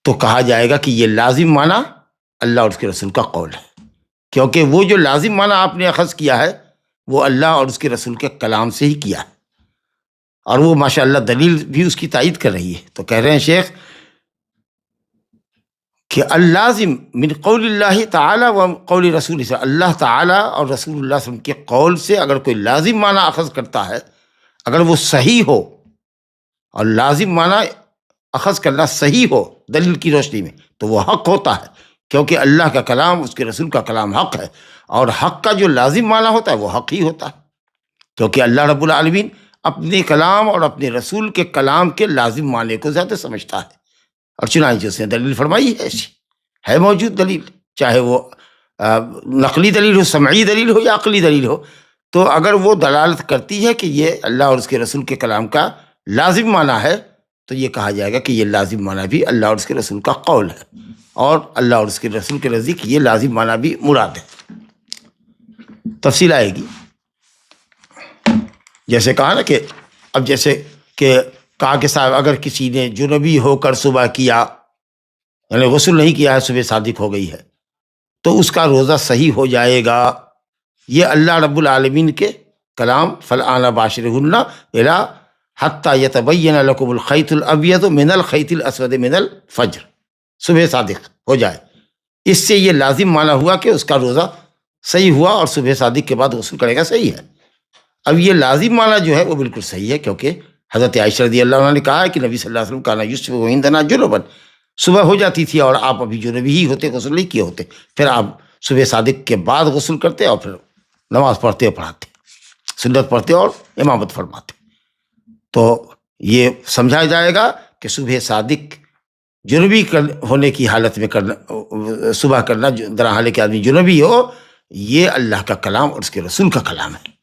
تو کہا جائے گا کہ یہ لازم معنی اللہ اور اس کے رسول کا قول ہے، کیونکہ وہ جو لازم معنی آپ نے اخذ کیا ہے وہ اللہ اور اس کے رسول کے کلام سے ہی کیا ہے، اور وہ ماشاءاللہ دلیل بھی اس کی تائید کر رہی ہے۔ تو کہہ رہے ہیں شیخ کہ اللازم من قول اللہ تعالی و قول رسول سے، اللہ تعالیٰ اور رسول اللہ صلی اللہ علیہ وسلم کے قول سے اگر کوئی لازم معنی اخذ کرتا ہے، اگر وہ صحیح ہو، اور لازم معنی اخذ کرنا صحیح ہو دلیل کی روشنی میں، تو وہ حق ہوتا ہے، کیونکہ اللہ کا کلام اس کے رسول کا کلام حق ہے، اور حق کا جو لازم معنی ہوتا ہے وہ حق ہی ہوتا ہے، کیونکہ اللہ رب العالمین اپنے کلام اور اپنے رسول کے کلام کے لازم معنی کو زیادہ سمجھتا ہے، اور چنانچہ اس نے دلیل فرمائی ہے، ایسی ہے موجود دلیل، چاہے وہ نقلی دلیل ہو، سمعی دلیل ہو یا عقلی دلیل ہو، تو اگر وہ دلالت کرتی ہے کہ یہ اللہ اور اس کے رسول کے کلام کا لازم معنی ہے، تو یہ کہا جائے گا کہ یہ لازم معنی بھی اللہ اور اس کے رسول کا قول ہے، اور اللہ اور اس کے رسول کے نزدیک یہ لازم معنی بھی مراد ہے۔ تفصیل آئے گی، جیسے کہا نا کہ اب جیسے کہ کہا کہ صاحب اگر کسی نے جنبی ہو کر صبح کیا، یعنی غسل نہیں کیا ہے، صبح صادق ہو گئی ہے، تو اس کا روزہ صحیح ہو جائے گا۔ یہ اللہ رب العالمین کے کلام فالآن باشرہن الی حتی یتبین لکم الخیط الابیض من الخیط الاسود من الفجر، صبح صادق ہو جائے، اس سے یہ لازم معنی ہوا کہ اس کا روزہ صحیح ہوا اور صبح صادق کے بعد غسل کرے گا، صحیح ہے۔ اب یہ لازم معنی جو ہے وہ بالکل صحیح ہے، کیونکہ حضرت عائشہ رضی اللہ عنہ نے کہا ہے کہ نبی صلی اللہ علیہ وسلم کانا یصبح عندنا جنبا، صبح ہو جاتی تھی اور آپ ابھی جنبی ہی ہوتے، غسل نہیں کیے ہوتے، پھر آپ صبح صادق کے بعد غسل کرتے اور پھر نماز پڑھتے اور پڑھاتے، سنت پڑھتے اور امامت فرماتے۔ تو یہ سمجھا جائے گا کہ صبح صادق جنبی ہونے کی حالت میں کرنا، صبح کرنا در حال کہ آدمی جنبی ہو، یہ اللہ کا کلام اور اس کے رسول کا کلام ہے۔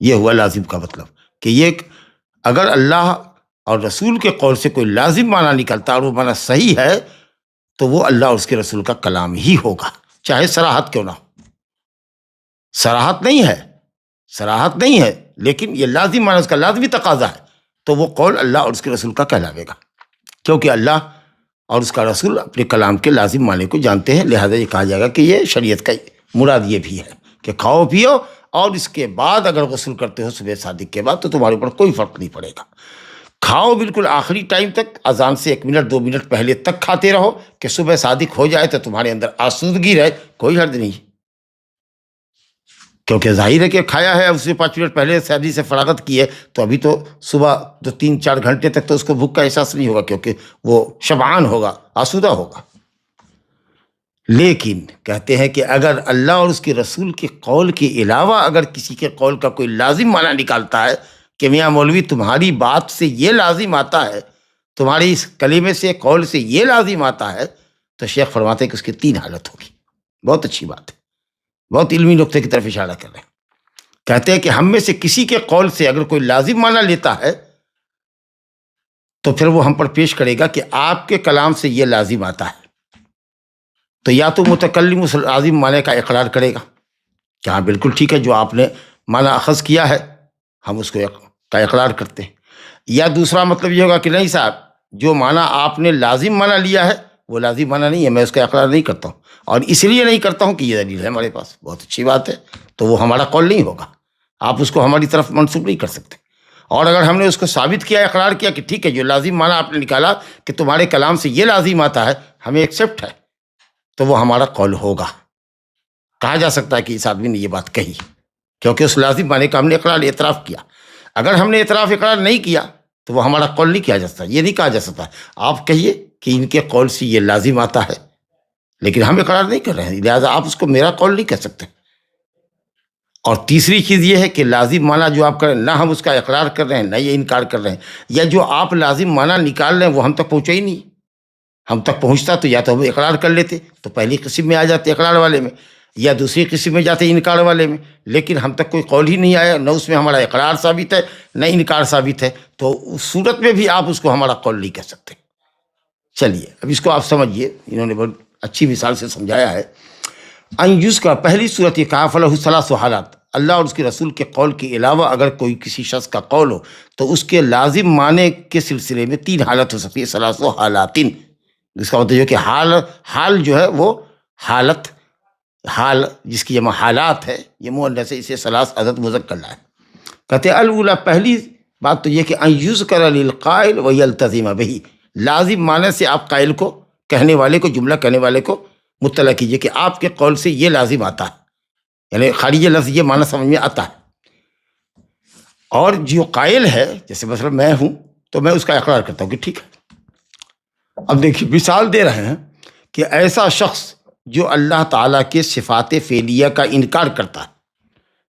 یہ ہوا لازم کا مطلب کہ یہ اگر اللہ اور رسول کے قول سے کوئی لازم معنی نکلتا اور وہ معنی صحیح ہے، تو وہ اللہ اور اس کے رسول کا کلام ہی ہوگا، چاہے صراحت کیوں نہ ہو۔ صراحت نہیں ہے لیکن یہ لازم معنی اس کا لازمی تقاضا ہے، تو وہ قول اللہ اور اس کے رسول کا کہلاوے گا، کیونکہ اللہ اور اس کا رسول اپنے کلام کے لازم معنی کو جانتے ہیں، لہذا یہ کہا جائے گا کہ یہ شریعت کا مراد یہ بھی ہے کہ کھاؤ پیو اور اس کے بعد اگر غسل کرتے ہو صبح صادق کے بعد تو تمہارے اوپر کوئی فرق نہیں پڑے گا۔ کھاؤ بالکل آخری ٹائم تک، اذان سے 1 منٹ 2 منٹ پہلے تک کھاتے رہو کہ صبح صادق ہو جائے تو تمہارے اندر آسودگی رہے، کوئی حرج نہیں، کیونکہ ظاہر ہے کہ کھایا ہے اس سے 5 منٹ پہلے سحری سے فراغت کی ہے، تو ابھی تو صبح 2-3-4 گھنٹے تک تو اس کو بھوک کا احساس نہیں ہوگا، کیونکہ وہ شبعان ہوگا، آسودہ ہوگا۔ لیکن کہتے ہیں کہ اگر اللہ اور اس کے رسول کے قول کے علاوہ اگر کسی کے قول کا کوئی لازم معنی نکالتا ہے کہ میاں مولوی تمہاری بات سے یہ لازم آتا ہے، تمہاری اس کلمے سے قول سے یہ لازم آتا ہے، تو شیخ فرماتے ہیں کہ اس کی 3 حالت ہوگی۔ بہت اچھی بات ہے، بہت علمی نقطے کی طرف اشارہ کر رہے ہیں۔ کہتے ہیں کہ ہم میں سے کسی کے قول سے اگر کوئی لازم معنی لیتا ہے تو پھر وہ ہم پر پیش کرے گا کہ آپ کے کلام سے یہ لازم آتا ہے، تو یا تو متکلم اس لازم معنی کا اقرار کرے گا کہ ہاں بالکل ٹھیک ہے، جو آپ نے معنی اخذ کیا ہے ہم اس کو کا اقرار کرتے ہیں. یا دوسرا مطلب یہ ہوگا کہ نہیں صاحب، جو معنی آپ نے لازم معنی لیا ہے وہ لازم معنی نہیں ہے، میں اس کا اقرار نہیں کرتا ہوں، اور اس لیے نہیں کرتا ہوں کہ یہ دلیل ہے ہمارے پاس. بہت اچھی بات ہے، تو وہ ہمارا قول نہیں ہوگا، آپ اس کو ہماری طرف منسوب نہیں کر سکتے. اور اگر ہم نے اس کو ثابت کیا، اقرار کیا کہ ٹھیک ہے جو لازم معنی آپ نے نکالا کہ تمہارے کلام سے یہ لازم آتا ہے، ہمیں ایکسیپٹ ہے، تو وہ ہمارا قول ہوگا. کہا جا سکتا ہے کہ اس آدمی نے یہ بات کہی کیونکہ اس لازم معنی کا ہم نے اعتراف کیا. اگر ہم نے اقرار نہیں کیا تو وہ ہمارا قول نہیں کیا جا سکتا. یہ نہیں کہا جا سکتا آپ کہیے کہ ان کے قول سے یہ لازم آتا ہے، لیکن ہم اقرار نہیں کر رہے ہیں، لہٰذا آپ اس کو میرا قول نہیں کہہ سکتے. اور تیسری چیز یہ ہے کہ لازم معنی جو آپ کر رہے ہیں، نہ ہم اس کا اقرار کر رہے ہیں نہ یہ انکار کر رہے ہیں، یا جو آپ لازم معنی نکال رہے ہیں وہ ہم تک پہنچا ہی نہیں. ہم تک پہنچتا تو یا تو ہم اقرار کر لیتے، تو پہلی قسم میں آ جاتے اقرار والے میں، یا دوسری قسم میں جاتے انکار والے میں. لیکن ہم تک کوئی قول ہی نہیں آیا، نہ اس میں ہمارا اقرار ثابت ہے نہ انکار ثابت ہے، تو اس صورت میں بھی آپ اس کو ہمارا قول نہیں کہہ سکتے. چلیے اب اس کو آپ سمجھیے، انہوں نے بہت اچھی مثال سے سمجھایا ہے. انجز کا پہلی صورت یہ کہا فلاح ثلاث حالات، اللہ اور اس کے رسول کے قول کے علاوہ اگر کوئی کسی شخص کا قول ہو تو اس کے لازم معنی کے سلسلے میں 3 حالت ہو سکتی ہے، ثلاث حالاتن. اس کا مطلب یہ کہ حال جو ہے وہ حال جس کی جمع حالات ہے، یہ مؤنث ہے، اسے ثلاث عدد مذکر ہے. کہتے ہیں الاولی، پہلی بات تو یہ کہ ان یذکر للقائل ویلتزم بہ، لازم معنی سے آپ قائل کو، کہنے والے کو، جملہ کہنے والے کو مطلع کیجئے کہ آپ کے قول سے یہ لازم آتا ہے، یعنی خارج لفظ یہ معنی سمجھ میں آتا ہے. اور جو قائل ہے، جیسے مثلا میں ہوں تو میں اس کا اقرار کرتا ہوں کہ ٹھیک ہے. اب دیکھیے مثال دے رہے ہیں کہ ایسا شخص جو اللہ تعالیٰ کے صفات فعلیہ کا انکار کرتا ہے،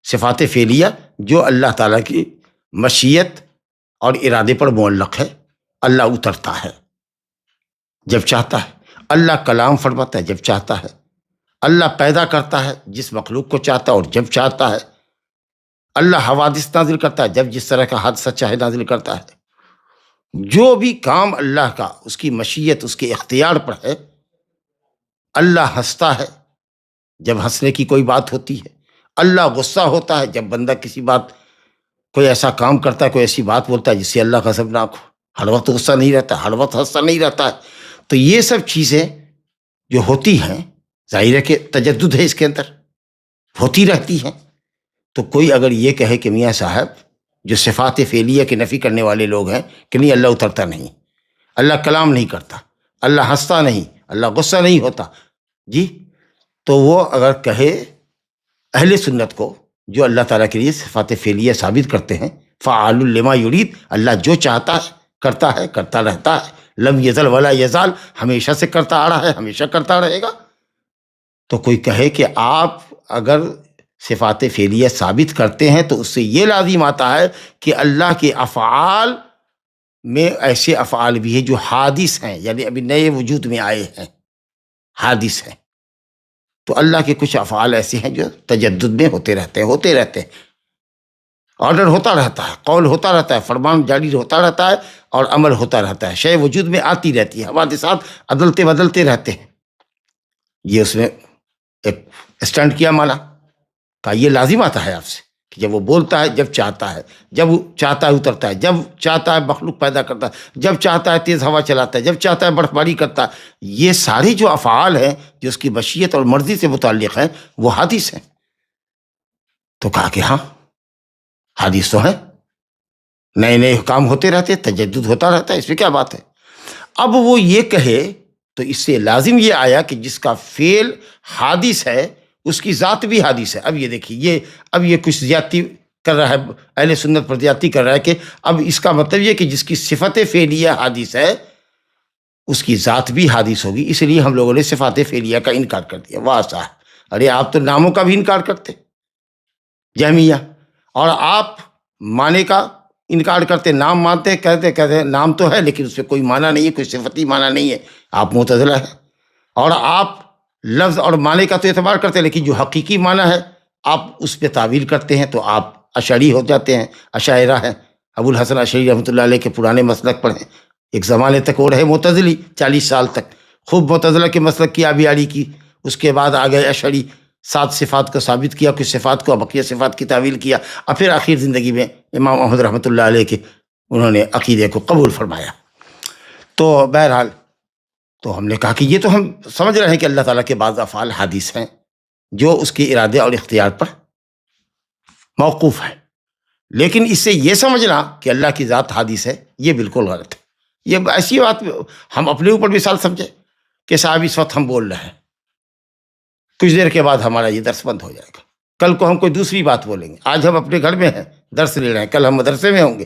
صفات فعلیہ جو اللہ تعالیٰ کی مشیت اور ارادے پر معلق ہے. اللہ اترتا ہے جب چاہتا ہے، اللہ کلام فرماتا ہے جب چاہتا ہے، اللہ پیدا کرتا ہے جس مخلوق کو چاہتا ہے اور جب چاہتا ہے، اللہ حوادث نازل کرتا ہے جب جس طرح کا حادثہ چاہے نازل کرتا ہے. جو بھی کام اللہ کا، اس کی مشیت، اس کے اختیار پر ہے. اللہ ہنستا ہے جب ہنسنے کی کوئی بات ہوتی ہے، اللہ غصہ ہوتا ہے جب بندہ کسی بات، کوئی ایسا کام کرتا ہے، کوئی ایسی بات بولتا ہے جس سے اللہ غضبناک ہو. ہر وقت غصہ نہیں رہتا، ہر وقت ہنستا نہیں رہتا ہے. تو یہ سب چیزیں جو ہوتی ہیں، ظاہر ہے کہ تجدد ہے اس کے اندر، ہوتی رہتی ہیں. تو کوئی اگر یہ کہے کہ میاں صاحب جو صفات فعلیہ کے نفی کرنے والے لوگ ہیں کہ نہیں اللہ اترتا نہیں، اللہ کلام نہیں کرتا، اللہ ہنستا نہیں، اللہ غصہ نہیں ہوتا، جی، تو وہ اگر کہے اہل سنت کو جو اللہ تعالیٰ کے لیے صفات فعلیہ ثابت کرتے ہیں، فعال لما یرید، اللہ جو چاہتا ہے کرتا ہے، کرتا رہتا ہے، لم یزل ولا یزال، ہمیشہ سے کرتا آ رہا ہے، ہمیشہ کرتا رہے گا. تو کوئی کہے کہ آپ اگر صفات فعلیہ ثابت کرتے ہیں تو اس سے یہ لازم آتا ہے کہ اللہ کے افعال میں ایسے افعال بھی ہیں جو حادث ہیں، یعنی ابھی نئے وجود میں آئے ہیں، حادث ہیں. تو اللہ کے کچھ افعال ایسے ہیں جو تجدد میں ہوتے رہتے ہیں. آرڈر ہوتا رہتا ہے، قول ہوتا رہتا ہے، فرمان جاری ہوتا رہتا ہے اور عمل ہوتا رہتا ہے، شے وجود میں آتی رہتی ہے، حوادثات عدلتے بدلتے رہتے ہیں. یہ اس میں ایک اسٹینڈ کیا مانا کہ یہ لازم آتا ہے آپ سے کہ جب وہ بولتا ہے جب چاہتا ہے، جب چاہتا ہے اترتا ہے، جب چاہتا ہے مخلوق پیدا کرتا ہے، جب چاہتا ہے تیز ہوا چلاتا ہے، جب چاہتا ہے برف باری کرتا ہے. یہ سارے جو افعال ہیں جو اس کی مشیت اور مرضی سے متعلق ہیں وہ حادث ہیں. تو کہا کہ ہاں حادث تو ہیں، نئے نئے حکام ہوتے رہتے، تجدد ہوتا رہتا ہے، اس میں کیا بات ہے. اب وہ یہ کہے تو اس سے لازم یہ آیا کہ جس کا فعل حادث ہے اس کی ذات بھی حادث ہے. اب یہ دیکھیے، اب یہ کچھ زیادتی کر رہا ہے، اہل سنت پر زیادتی کر رہا ہے کہ اب اس کا مطلب یہ کہ جس کی صفت فعلیہ حادث ہے اس کی ذات بھی حادث ہوگی، اس لیے ہم لوگوں نے صفات فعلیہ کا انکار کر دیا. واہ صاحب، ارے آپ تو ناموں کا بھی انکار کرتے جہمیہ، اور آپ معنی کا انکار کرتے، نام مانتے، کہتے نام تو ہے لیکن اس میں کوئی معنی نہیں ہے، کوئی صفتی معنی نہیں ہے، آپ معتزلہ ہیں. اور آپ لفظ اور معنی کا تو اعتبار کرتے ہیں لیکن جو حقیقی معنی ہے آپ اس پہ تعویل کرتے ہیں، تو آپ اشعری ہو جاتے ہیں، اشاعرہ ہیں. ابو الحسن اشعری رحمۃ اللہ علیہ کے پرانے مسلک پر ہیں. ایک زمانے تک وہ رہے معتزلی، 40 سال تک خوب معتزلہ کے مسلک کی آبیاری کی، اس کے بعد آ گئے اشعری، 7 صفات کو ثابت کیا، کچھ صفات کو بقیہ صفات کی تعویل کیا، اور پھر آخر زندگی میں امام احمد رحمۃ اللہ علیہ کے انہوں نے عقیدے کو قبول فرمایا۔ تو بہرحال تو ہم نے کہا کہ یہ تو ہم سمجھ رہے ہیں کہ اللہ تعالیٰ کے بعض افعال حادث ہیں جو اس کے ارادے اور اختیار پر موقوف ہیں، لیکن اس سے یہ سمجھنا کہ اللہ کی ذات حادث ہے یہ بالکل غلط ہے۔ یہ ایسی بات ہم اپنے اوپر مثال سمجھے کہ صاحب اس وقت ہم بول رہے ہیں، کچھ دیر کے بعد ہمارا یہ درس بند ہو جائے گا، کل کو ہم کوئی دوسری بات بولیں گے، آج ہم اپنے گھر میں ہیں درس لے رہے ہیں، کل ہم مدرسے میں ہوں گے،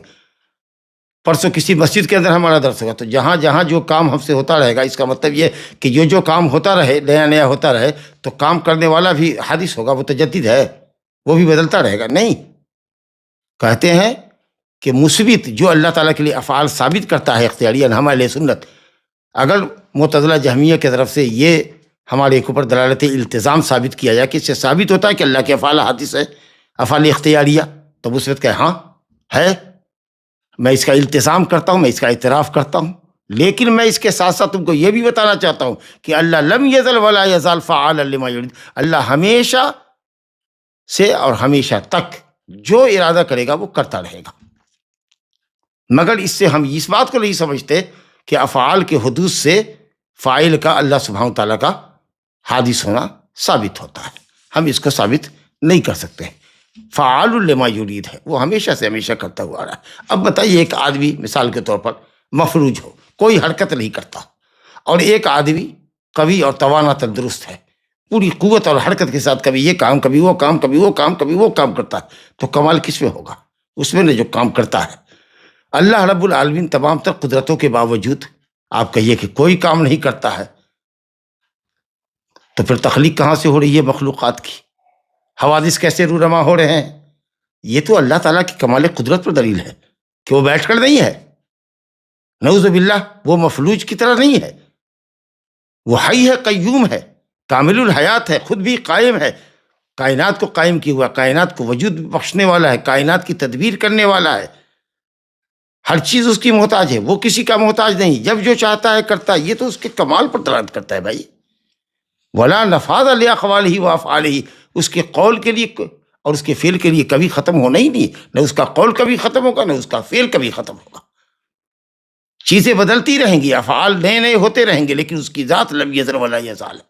پرسوں کسی مسجد کے اندر ہمارا درس ہوگا۔ تو جہاں جہاں جو کام ہم سے ہوتا رہے گا، اس کا مطلب یہ کہ جو کام ہوتا رہے، نیا نیا ہوتا رہے، تو کام کرنے والا بھی حادث ہوگا، وہ متجدد ہے، وہ بھی بدلتا رہے گا۔ نہیں، کہتے ہیں کہ مثبت جو اللہ تعالیٰ کے لیے افعال ثابت کرتا ہے اختیاریاً، ہمارے لیے سنت، اگر معتزلہ جہمیہ کی طرف سے یہ ہمارے اوپر دلالت التزام ثابت کیا جائے کہ اس سے ثابت ہوتا ہے کہ اللہ کے افعال حادث ہے، افعال اختیاریہ، تو مثبت کہ ہاں ہے، میں اس کا التزام کرتا ہوں، میں اس کا اعتراف کرتا ہوں، لیکن میں اس کے ساتھ ساتھ تم کو یہ بھی بتانا چاہتا ہوں کہ اللہ لم یزل ولا یزال فعالا لما یرید، اللہ ہمیشہ سے اور ہمیشہ تک جو ارادہ کرے گا وہ کرتا رہے گا۔ مگر اس سے ہم اس بات کو نہیں سمجھتے کہ افعال کے حدوث سے فاعل کا اللہ سبحانہ تعالیٰ کا حادث ہونا ثابت ہوتا ہے، ہم اس کو ثابت نہیں کر سکتے۔ فعال لما یرید ہے، وہ ہمیشہ سے ہمیشہ کرتا ہوا آ رہا ہے۔ اب بتائیے ایک آدمی مثال کے طور پر مفلوج ہو، کوئی حرکت نہیں کرتا، اور ایک آدمی قوی اور توانا تندرست ہے، پوری قوت اور حرکت کے ساتھ کبھی یہ کام، کبھی وہ کام، کبھی وہ کام، کبھی وہ کام کرتا ہے، تو کمال کس میں ہوگا؟ اس میں جو کام کرتا ہے۔ اللہ رب العالمین تمام تر قدرتوں کے باوجود آپ کہیے کہ کوئی کام نہیں کرتا ہے، تو پھر تخلیق کہاں سے ہو رہی ہے مخلوقات کی؟ حوادث کیسے رونما ہو رہے ہیں؟ یہ تو اللہ تعالیٰ کی کمال قدرت پر دلیل ہے کہ وہ بیٹھ کر نہیں ہے، نعوذ باللہ، وہ مفلوج کی طرح نہیں ہے، وہ حی ہے، قیوم ہے، کامل الحیات ہے، خود بھی قائم ہے، کائنات کو قائم کیا ہوا، کائنات کو وجود بخشنے والا ہے، کائنات کی تدبیر کرنے والا ہے، ہر چیز اس کی محتاج ہے، وہ کسی کا محتاج نہیں، جب جو چاہتا ہے کرتا ہے۔ یہ تو اس کے کمال پر دلالت کرتا ہے بھائی۔ ولا نفاذ لاقوالہ وافعالہ، اس کے قول کے لیے اور اس کے فعل کے لیے کبھی ختم ہونا ہی نہیں، نہ اس کا قول کبھی ختم ہوگا، نہ اس کا فعل کبھی ختم ہوگا۔ چیزیں بدلتی رہیں گی، افعال نئے نئے ہوتے رہیں گے، لیکن اس کی ذات لم یزل ولا یزال ہے،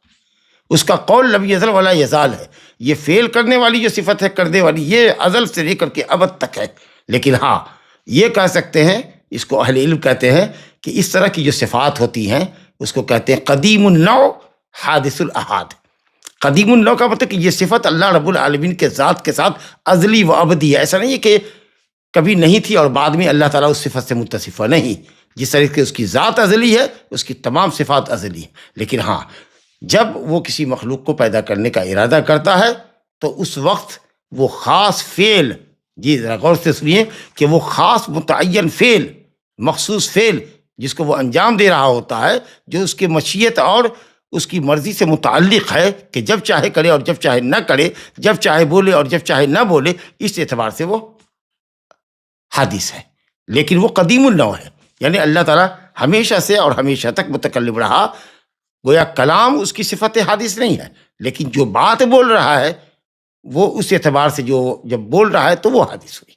اس کا قول لم یزل ولا یزال ہے۔ یہ فعل کرنے والی جو صفت ہے، کرنے والی، یہ ازل سے لے کر کے ابد تک ہے۔ لیکن ہاں یہ کہہ سکتے ہیں، اس کو اہل علم کہتے ہیں کہ اس طرح کی جو صفات ہوتی ہیں اس کو کہتے ہیں قدیم النوع حادث الاحاد۔ قدیم النوع کا مطلب کہ یہ صفت اللہ رب العالمین کے ذات کے ساتھ ازلی و ابدی ہے، ایسا نہیں ہے کہ کبھی نہیں تھی اور بعد میں اللہ تعالیٰ اس صفت سے متصف ہے، نہیں، جس طرح کہ اس کی ذات ازلی ہے اس کی تمام صفات ازلی ہے۔ لیکن ہاں جب وہ کسی مخلوق کو پیدا کرنے کا ارادہ کرتا ہے تو اس وقت وہ خاص فعل، جی ذرا غور سے سنیے، کہ وہ خاص متعین فعل، مخصوص فعل جس کو وہ انجام دے رہا ہوتا ہے، جو اس کی مشیت اور اس کی مرضی سے متعلق ہے کہ جب چاہے کرے اور جب چاہے نہ کرے، جب چاہے بولے اور جب چاہے نہ بولے، اس اعتبار سے وہ حادث ہے۔ لیکن وہ قدیم النوع ہے، یعنی اللہ تعالیٰ ہمیشہ سے اور ہمیشہ تک متکلم رہا، گویا کلام اس کی صفت حادث نہیں ہے، لیکن جو بات بول رہا ہے وہ اس اعتبار سے جو جب بول رہا ہے تو وہ حادث ہوئی۔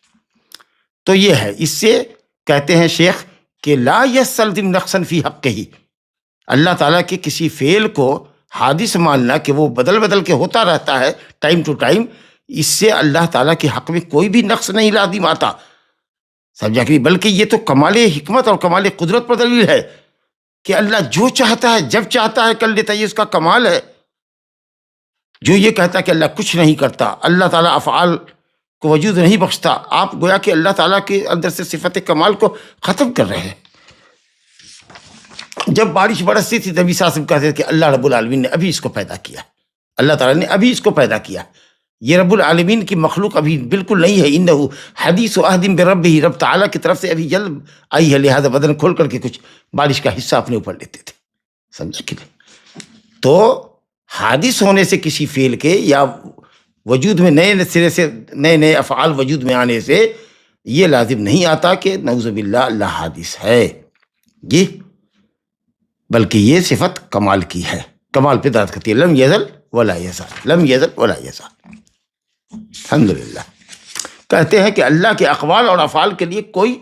تو یہ ہے، اس سے کہتے ہیں شیخ کہ لا یستلزم نقصا فی حقہ، اللہ تعالیٰ کے کسی فعل کو حادث ماننا کہ وہ بدل بدل کے ہوتا رہتا ہے ٹائم ٹو ٹائم، اس سے اللہ تعالیٰ کے حق میں کوئی بھی نقص نہیں لازم آتا، سمجھا کہ بلکہ یہ تو کمال حکمت اور کمال قدرت پر دلیل ہے کہ اللہ جو چاہتا ہے جب چاہتا ہے کر لیتا ہے، یہ اس کا کمال ہے۔ جو یہ کہتا ہے کہ اللہ کچھ نہیں کرتا، اللہ تعالیٰ افعال کو وجود نہیں بخشتا، آپ گویا کہ اللہ تعالیٰ کے اندر سے صفت کمال کو ختم کر رہے ہیں۔ جب بارش برستی تھی نبی صلی اللہ علیہ وسلم کہتے تھے کہ اللہ رب العالمین نے ابھی اس کو پیدا کیا، اللہ تعالیٰ نے ابھی اس کو پیدا کیا، یہ رب العالمین کی مخلوق ابھی بالکل نہیں ہے، انہ حدیث عہد بربہ، رب تعالیٰ کی طرف سے ابھی جلد آئی ہے، لہذا بدن کھول کر کے کچھ بارش کا حصہ اپنے اوپر لیتے تھے، سمجھا کہ نہیں؟ تو حادث ہونے سے کسی فعل کے یا وجود میں نئے سرے سے نئے افعال وجود میں آنے سے یہ لازم نہیں آتا کہ نعوذ باللہ اللہ حادث ہے، جی، بلکہ یہ صفت کمال کی ہے، کمال پہ دلالت کرتی ہے، لم یزل ولا یزال، لم یزل ولا یزال۔ الحمدللہ۔ کہتے ہیں کہ اللہ کے اقوال اور افعال کے لیے کوئی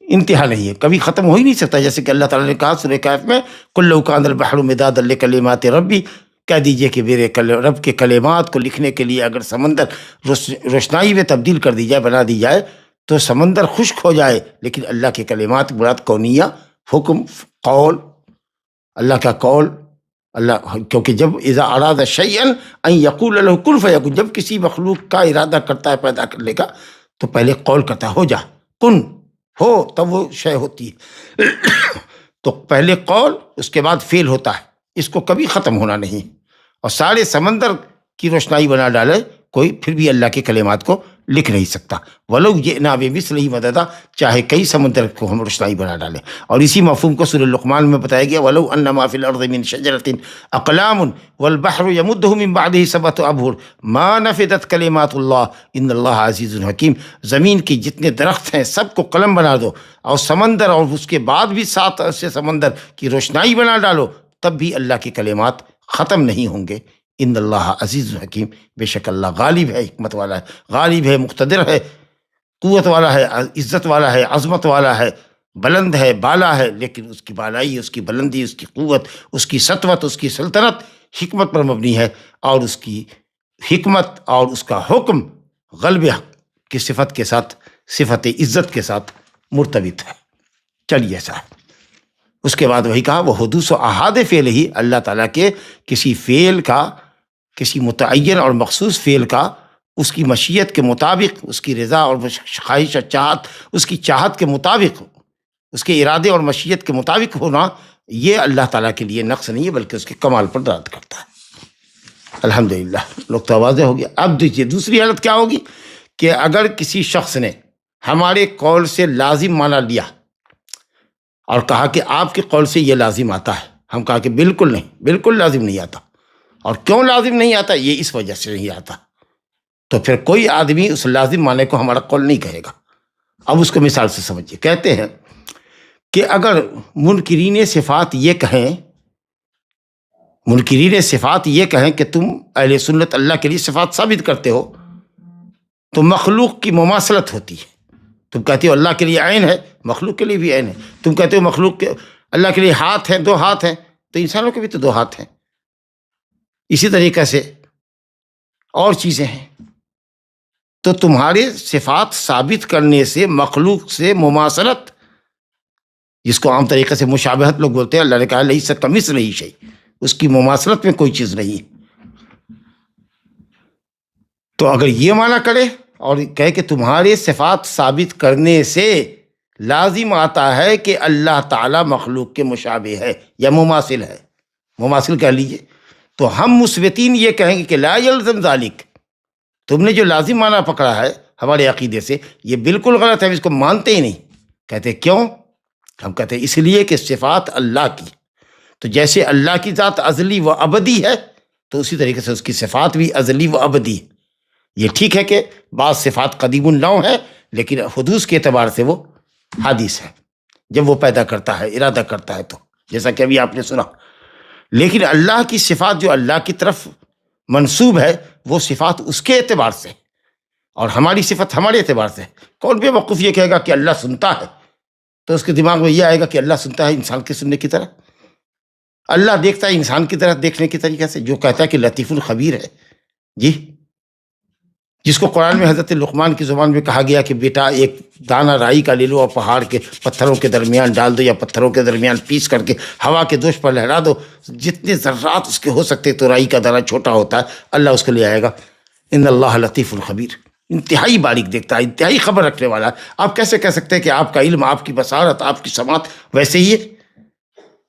انتہا نہیں ہے، کبھی ختم ہو ہی نہیں سکتا، جیسے کہ اللہ تعالیٰ نے کہا سورہ کہف میں قل لو کان البحر مدادا لکلمات ربی، کہہ دیجئے کہ میرے رب کے کلمات کو لکھنے کے لیے اگر سمندر روشنائی میں تبدیل کر دی جائے، بنا دی جائے، تو سمندر خشک ہو جائے، لیکن اللہ کے کلمات مراد کونیہ، حکم، قول، اللہ کا قول، اللہ، کیونکہ جب اذا اراد شیئا ان یقول له کن فیکن، جب کسی مخلوق کا ارادہ کرتا ہے پیدا کرنے کا تو پہلے قول کرتا ہے ہو جا، کن ہو، تب وہ شے ہوتی ہے۔ تو پہلے قول، اس کے بعد فعل ہوتا ہے، اس کو کبھی ختم ہونا نہیں، اور سارے سمندر کی روشنائی بنا ڈالے کوئی، پھر بھی اللہ کے کلمات کو لکھ نہیں سکتا۔ ولو جئنا بمثلہ مددا، چاہے کئی سمندر کو ہم روشنائی بنا ڈالیں۔ اور اسی مفہوم کو سورہ لقمان میں بتایا گیا ولو ان ما فی الارض من شجرۃ اقلام والبحر یمدہ من بعدہ سبعۃ ابحر ما نفدت کلمات اللہ ان اللہ عزیز حکیم۔ زمین کے جتنے درخت ہیں سب کو قلم بنا دو، اور سمندر اور اس کے بعد بھی 7 ایسے سمندر کی روشنائی بنا ڈالو، تب بھی اللہ کے کلمات ختم نہیں ہوں گے۔ ان اللہ عزیز حکیم، بے شک اللہ غالب ہے، حکمت والا ہے، غالب ہے، مقتدر ہے، قوت والا ہے، عزت والا ہے، عظمت والا ہے، بلند ہے، بالا ہے، لیکن اس کی بالائی، اس کی بلندی، اس کی قوت، اس کی سطوت، اس کی سلطنت حکمت پر مبنی ہے، اور اس کی حکمت اور اس کا حکم غلبہ کی صفت کے ساتھ، صفت عزت کے ساتھ مرتبط ہے۔ چلیے صاحب، اس کے بعد وہی کہا وہ حدوث و احاد فعل ہی، اللہ تعالیٰ کے کسی فعل کا، کسی متعین اور مخصوص فعل کا اس کی مشیت کے مطابق، اس کی رضا اور خواہش اور چاہت، اس کی چاہت کے مطابق، اس کے ارادے اور مشیت کے مطابق ہونا، یہ اللہ تعالیٰ کے لیے نقص نہیں ہے بلکہ اس کے کمال پر دلالت کرتا ہے۔ الحمدللہ، نقطہ واضح ہو گیا۔ اب دیکھیے دوسری حالت کیا ہوگی کہ اگر کسی شخص نے ہمارے قول سے لازم مانا لیا اور کہا کہ آپ کے قول سے یہ لازم آتا ہے، ہم کہا کہ بالکل نہیں، بالکل لازم نہیں آتا، اور کیوں لازم نہیں آتا؟ یہ اس وجہ سے نہیں آتا، تو پھر کوئی آدمی اس لازم معنی کو ہمارا قول نہیں کہے گا۔ اب اس کو مثال سے سمجھیے، کہتے ہیں کہ اگر منکرین صفات یہ کہیں، منکرین صفات یہ کہیں کہ تم اہل سنت اللہ کے لیے صفات ثابت کرتے ہو، تو مخلوق کی مماثلت ہوتی ہے۔ تم کہتے ہو اللہ کے لیے عین ہے، مخلوق کے لیے بھی عین ہے۔ تم کہتے ہو مخلوق کے، اللہ کے لیے ہاتھ ہیں، 2 ہاتھ ہیں، تو انسانوں کے بھی تو 2 ہاتھ ہیں۔ اسی طریقے سے اور چیزیں ہیں، تو تمہارے صفات ثابت کرنے سے مخلوق سے مماثلت، جس کو عام طریقے سے مشابہت لوگ بولتے ہیں، اللہ نے کہا لیس کمثلہ شیء، اس کی مماثلت میں کوئی چیز نہیں۔ تو اگر یہ معنی کرے اور کہے کہ تمہارے صفات ثابت کرنے سے لازم آتا ہے کہ اللہ تعالیٰ مخلوق کے مشابہ ہے یا مماثل ہے، مماثل کہہ لیجئے، تو ہم مثبتین یہ کہیں گے کہ لا یلزم ذالک، تم نے جو لازم معنی پکڑا ہے ہمارے عقیدے سے یہ بالکل غلط ہے، ہم اس کو مانتے ہی نہیں۔ کہتے کیوں؟ ہم کہتے ہیں اس لیے کہ صفات اللہ کی، تو جیسے اللہ کی ذات ازلی و ابدی ہے تو اسی طریقے سے اس کی صفات بھی ازلی و ابدی ہے۔ یہ ٹھیک ہے کہ بعض صفات قدیم النوع ہے، لیکن حدوث کے اعتبار سے وہ حادث ہے، جب وہ پیدا کرتا ہے، ارادہ کرتا ہے، تو جیسا کہ ابھی آپ نے سنا۔ لیکن اللہ کی صفات جو اللہ کی طرف منسوب ہے، وہ صفات اس کے اعتبار سے، اور ہماری صفت ہمارے اعتبار سے۔ کون بے وقوف یہ کہے گا کہ اللہ سنتا ہے، تو اس کے دماغ میں یہ آئے گا کہ اللہ سنتا ہے انسان کے سننے کی طرح، اللہ دیکھتا ہے انسان کی طرح دیکھنے کی طریقے سے، جو کہتا ہے کہ لطیف الخبیر ہے، جی، جس کو قرآن میں حضرت لقمان کی زبان میں کہا گیا کہ بیٹا ایک دانہ رائی کا لے لو اور پہاڑ کے پتھروں کے درمیان ڈال دو، یا پتھروں کے درمیان پیس کر کے ہوا کے دوش پر لہرا دو، جتنے ذرات اس کے ہو سکتے، تو رائی کا دانہ چھوٹا ہوتا ہے، اللہ اس کو لے آئے گا۔ ان اللہ لطیف الخبیر، انتہائی باریک دیکھتا ہے، انتہائی خبر رکھنے والا ہے۔ آپ کیسے کہہ سکتے ہیں کہ آپ کا علم، آپ کی بصارت، آپ کی سماعت ویسے ہی ہے؟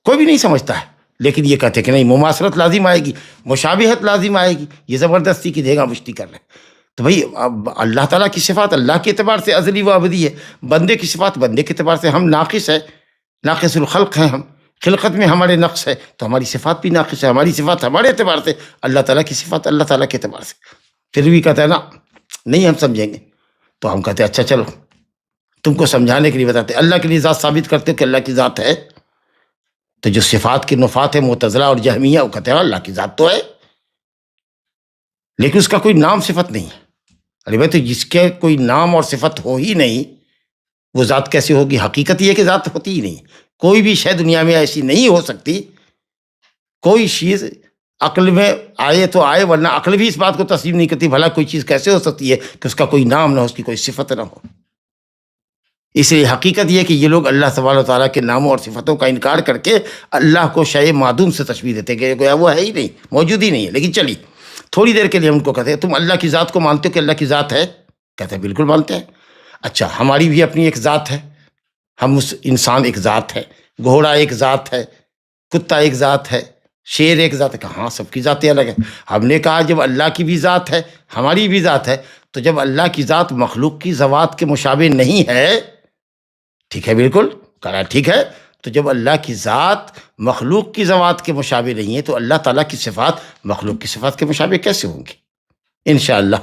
کوئی بھی نہیں سمجھتا ہے، لیکن یہ کہتے ہیں کہ نہیں، مماثلت لازم آئے گی، مشابہت لازم آئے گی، یہ زبردستی کی دھیگا مشتی کر رہے ہیں۔ تو بھائی اللہ تعالیٰ کی صفات اللہ کے اعتبار سے ازلی و ابدی ہے، بندے کی صفات بندے کے اعتبار سے ہم ناقص ہے، ناقص الخلق ہیں، ہم خلقت میں ہمارے نقص ہے، تو ہماری صفات بھی ناقص ہے، ہماری صفات ہمارے اعتبار سے، اللہ تعالیٰ کی صفات اللہ تعالیٰ کے اعتبار سے۔ پھر بھی کہتا ہے نا نہیں ہم سمجھیں گے، تو ہم کہتے ہیں اچھا چلو تم کو سمجھانے کے لیے بتاتے ہیں، اللہ کے لیے ذات ثابت کرتے کہ اللہ کی ذات ہے، تو جو صفات کے نفات ہیں معتزلہ اور جہمیہ، وہ کہتے ہیں اللہ کی ذات تو ہے، لیکن اس کا کوئی نام صفت نہیں ہے. ارے بھائی، تو جس کے کوئی نام اور صفت ہو ہی نہیں وہ ذات کیسے ہوگی؟ حقیقت یہ ہے کہ ذات ہوتی ہی نہیں. کوئی بھی شے دنیا میں ایسی نہیں ہو سکتی، کوئی چیز عقل میں آئے تو آئے، ورنہ عقل بھی اس بات کو تسلیم نہیں کرتی. بھلا کوئی چیز کیسے ہو سکتی ہے کہ اس کا کوئی نام نہ ہو، اس کی کوئی صفت نہ ہو؟ اس لیے حقیقت یہ ہے کہ یہ لوگ اللہ تبارک و تعالیٰ کے ناموں اور صفتوں کا انکار کر کے اللہ کو شے معدوم سے تشبیہ دیتے کہ گویا وہ ہے ہی نہیں، موجود ہی نہیں ہے. لیکن چلیے تھوڑی دیر کے لیے ہم ان کو کہتے ہیں تم اللہ کی ذات کو مانتے ہو کہ اللہ کی ذات ہے؟ کہتے ہیں بالکل مانتے ہیں. اچھا، ہماری بھی اپنی ایک ذات ہے، ہم اس انسان ایک ذات ہے، گھوڑا ایک ذات ہے، کتا ایک ذات ہے، شیر ایک ذات ہے. کہاں سب کی ذاتیں الگ ہیں. ہم نے کہا جب اللہ کی بھی ذات ہے ہماری بھی ذات ہے، تو جب اللہ کی ذات مخلوق کی ذوات کے مشابہ نہیں ہے، ٹھیک ہے، بالکل کہا ٹھیک ہے، تو جب اللہ کی ذات مخلوق کی ذوات کے مشابہ نہیں ہے تو اللہ تعالیٰ کی صفات مخلوق کی صفات کے مشابہ کیسے ہوں گی؟ انشاءاللہ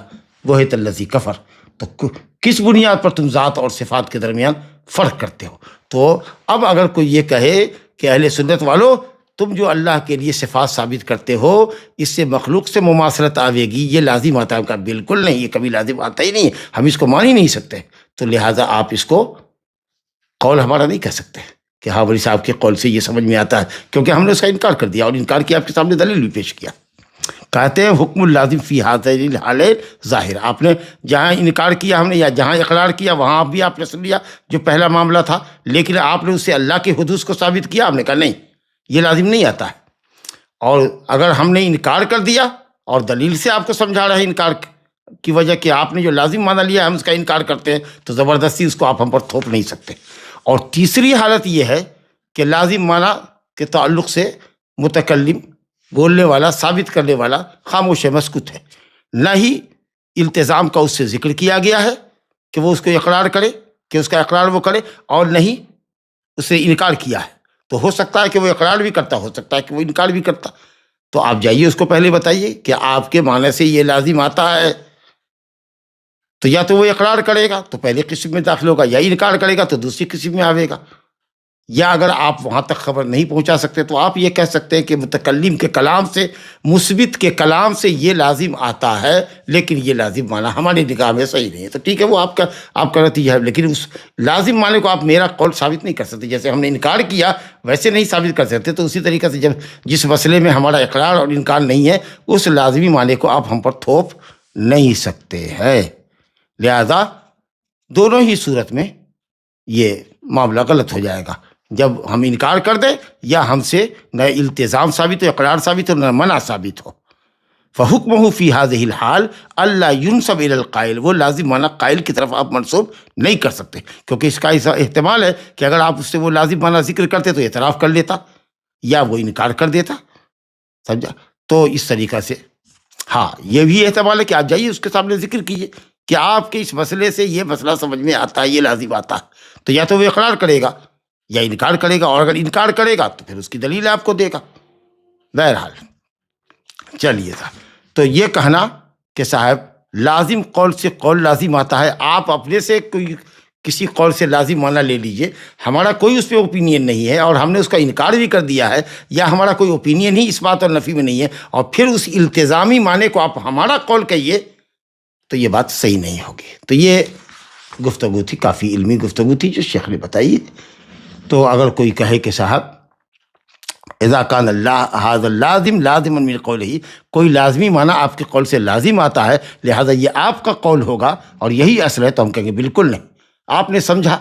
وحیت الذی کفر. تو کس بنیاد پر تم ذات اور صفات کے درمیان فرق کرتے ہو؟ تو اب اگر کوئی یہ کہے کہ اہل سنت والو تم جو اللہ کے لیے صفات ثابت کرتے ہو اس سے مخلوق سے مماثلت آوے گی، یہ لازم آتا ہے، کا بالکل نہیں، یہ کبھی لازم آتا ہی نہیں، ہم اس کو مان ہی نہیں سکتے. تو لہٰذا آپ اس کو قول ہمارا نہیں کہہ سکتے کہ ہاں ولی صاحب کے قول سے یہ سمجھ میں آتا ہے، کیونکہ ہم نے اس کا انکار کر دیا، اور انکار کیا آپ کے سامنے دلیل بھی پیش کیا. کہتے ہیں حکم اللازم فی ہذین الحالین ظاہر. آپ نے جہاں انکار کیا ہم نے یا جہاں اقرار کیا وہاں بھی آپ نے سن لیا جو پہلا معاملہ تھا، لیکن آپ نے اس سے اللہ کے حدوث کو ثابت کیا. ہم نے کہا نہیں، یہ لازم نہیں آتا ہے. اور اگر ہم نے انکار کر دیا اور دلیل سے آپ کو سمجھا رہا ہے انکار کی وجہ کہ آپ نے جو لازم مانا لیا ہم اس کا انکار کرتے ہیں، تو زبردستی اس کو آپ ہم پر تھوپ نہیں سکتے. اور تیسری حالت یہ ہے کہ لازم مانا کے تعلق سے متکلم بولنے والا ثابت کرنے والا خاموش ہے، مسکوت ہے، نہ ہی التزام کا اس سے ذکر کیا گیا ہے کہ وہ اس کو اقرار کرے، کہ اس کا اقرار وہ کرے، اور نہیں اس سے انکار کیا ہے. تو ہو سکتا ہے کہ وہ اقرار بھی کرتا، ہو سکتا ہے کہ وہ انکار بھی کرتا. تو آپ جائیے اس کو پہلے بتائیے کہ آپ کے معنی سے یہ لازم آتا ہے. تو یا تو وہ اقرار کرے گا تو پہلے قسم میں داخل ہوگا، یا انکار کرے گا تو دوسری قسم میں آئے گا. یا اگر آپ وہاں تک خبر نہیں پہنچا سکتے تو آپ یہ کہہ سکتے ہیں کہ متکلم کے کلام سے، مثبت کے کلام سے یہ لازم آتا ہے، لیکن یہ لازم معنی ہماری نگاہ میں صحیح نہیں ہے. تو ٹھیک ہے، وہ آپ کا نتیجہ ہے، لیکن اس لازم معنی کو آپ میرا قول ثابت نہیں کر سکتے. جیسے ہم نے انکار کیا ویسے نہیں ثابت کر سکتے، تو اسی طریقے سے جس مسئلے میں ہمارا اقرار اور انکار نہیں ہے اس لازمی معنی کو آپ ہم پر تھوپ نہیں سکتے ہیں. لہذا دونوں ہی صورت میں یہ معاملہ غلط ہو جائے گا، جب ہم انکار کر دیں یا ہم سے نہ التزام ثابت ہو، اقرار ثابت ہو، نہ منع ثابت ہو. فحکمہ فی ہذہ الحال اللہ ینسب الی القائل، وہ لازم معنی قائل کی طرف آپ منسوب نہیں کر سکتے، کیونکہ اس کا ایسا احتمال ہے کہ اگر آپ اس سے وہ لازم معنی ذکر کرتے تو اعتراف کر لیتا یا وہ انکار کر دیتا. سمجھا؟ تو اس طریقہ سے ہاں یہ بھی احتمال ہے کہ آپ جائیے اس کے سامنے ذکر کیجیے کہ آپ کے اس مسئلے سے یہ مسئلہ سمجھ میں آتا ہے، یہ لازم آتا ہے. تو یا تو وہ اقرار کرے گا یا انکار کرے گا، اور اگر انکار کرے گا تو پھر اس کی دلیل آپ کو دے گا. بہرحال چلیے صاحب، تو یہ کہنا کہ صاحب لازم قول سے قول لازم آتا ہے، آپ اپنے سے کوئی کسی قول سے لازم معنی لے لیجئے، ہمارا کوئی اس پہ اوپینین نہیں ہے اور ہم نے اس کا انکار بھی کر دیا ہے، یا ہمارا کوئی اوپینین ہی اس بات اور نفی میں نہیں ہے، اور پھر اس التزامی معنی کو آپ ہمارا قول کہیے تو یہ بات صحیح نہیں ہوگی. تو یہ گفتگو تھی، کافی علمی گفتگو تھی جو شیخ نے بتائی. تو اگر کوئی کہے کہ صاحب اذا کان اللہ ھذا اللازم لازما من قولہ، کوئی لازمی معنی آپ کے قول سے لازم آتا ہے لہذا یہ آپ کا قول ہوگا اور یہی اصل ہے، تو ہم کہیں گے بالکل نہیں، آپ نے سمجھا،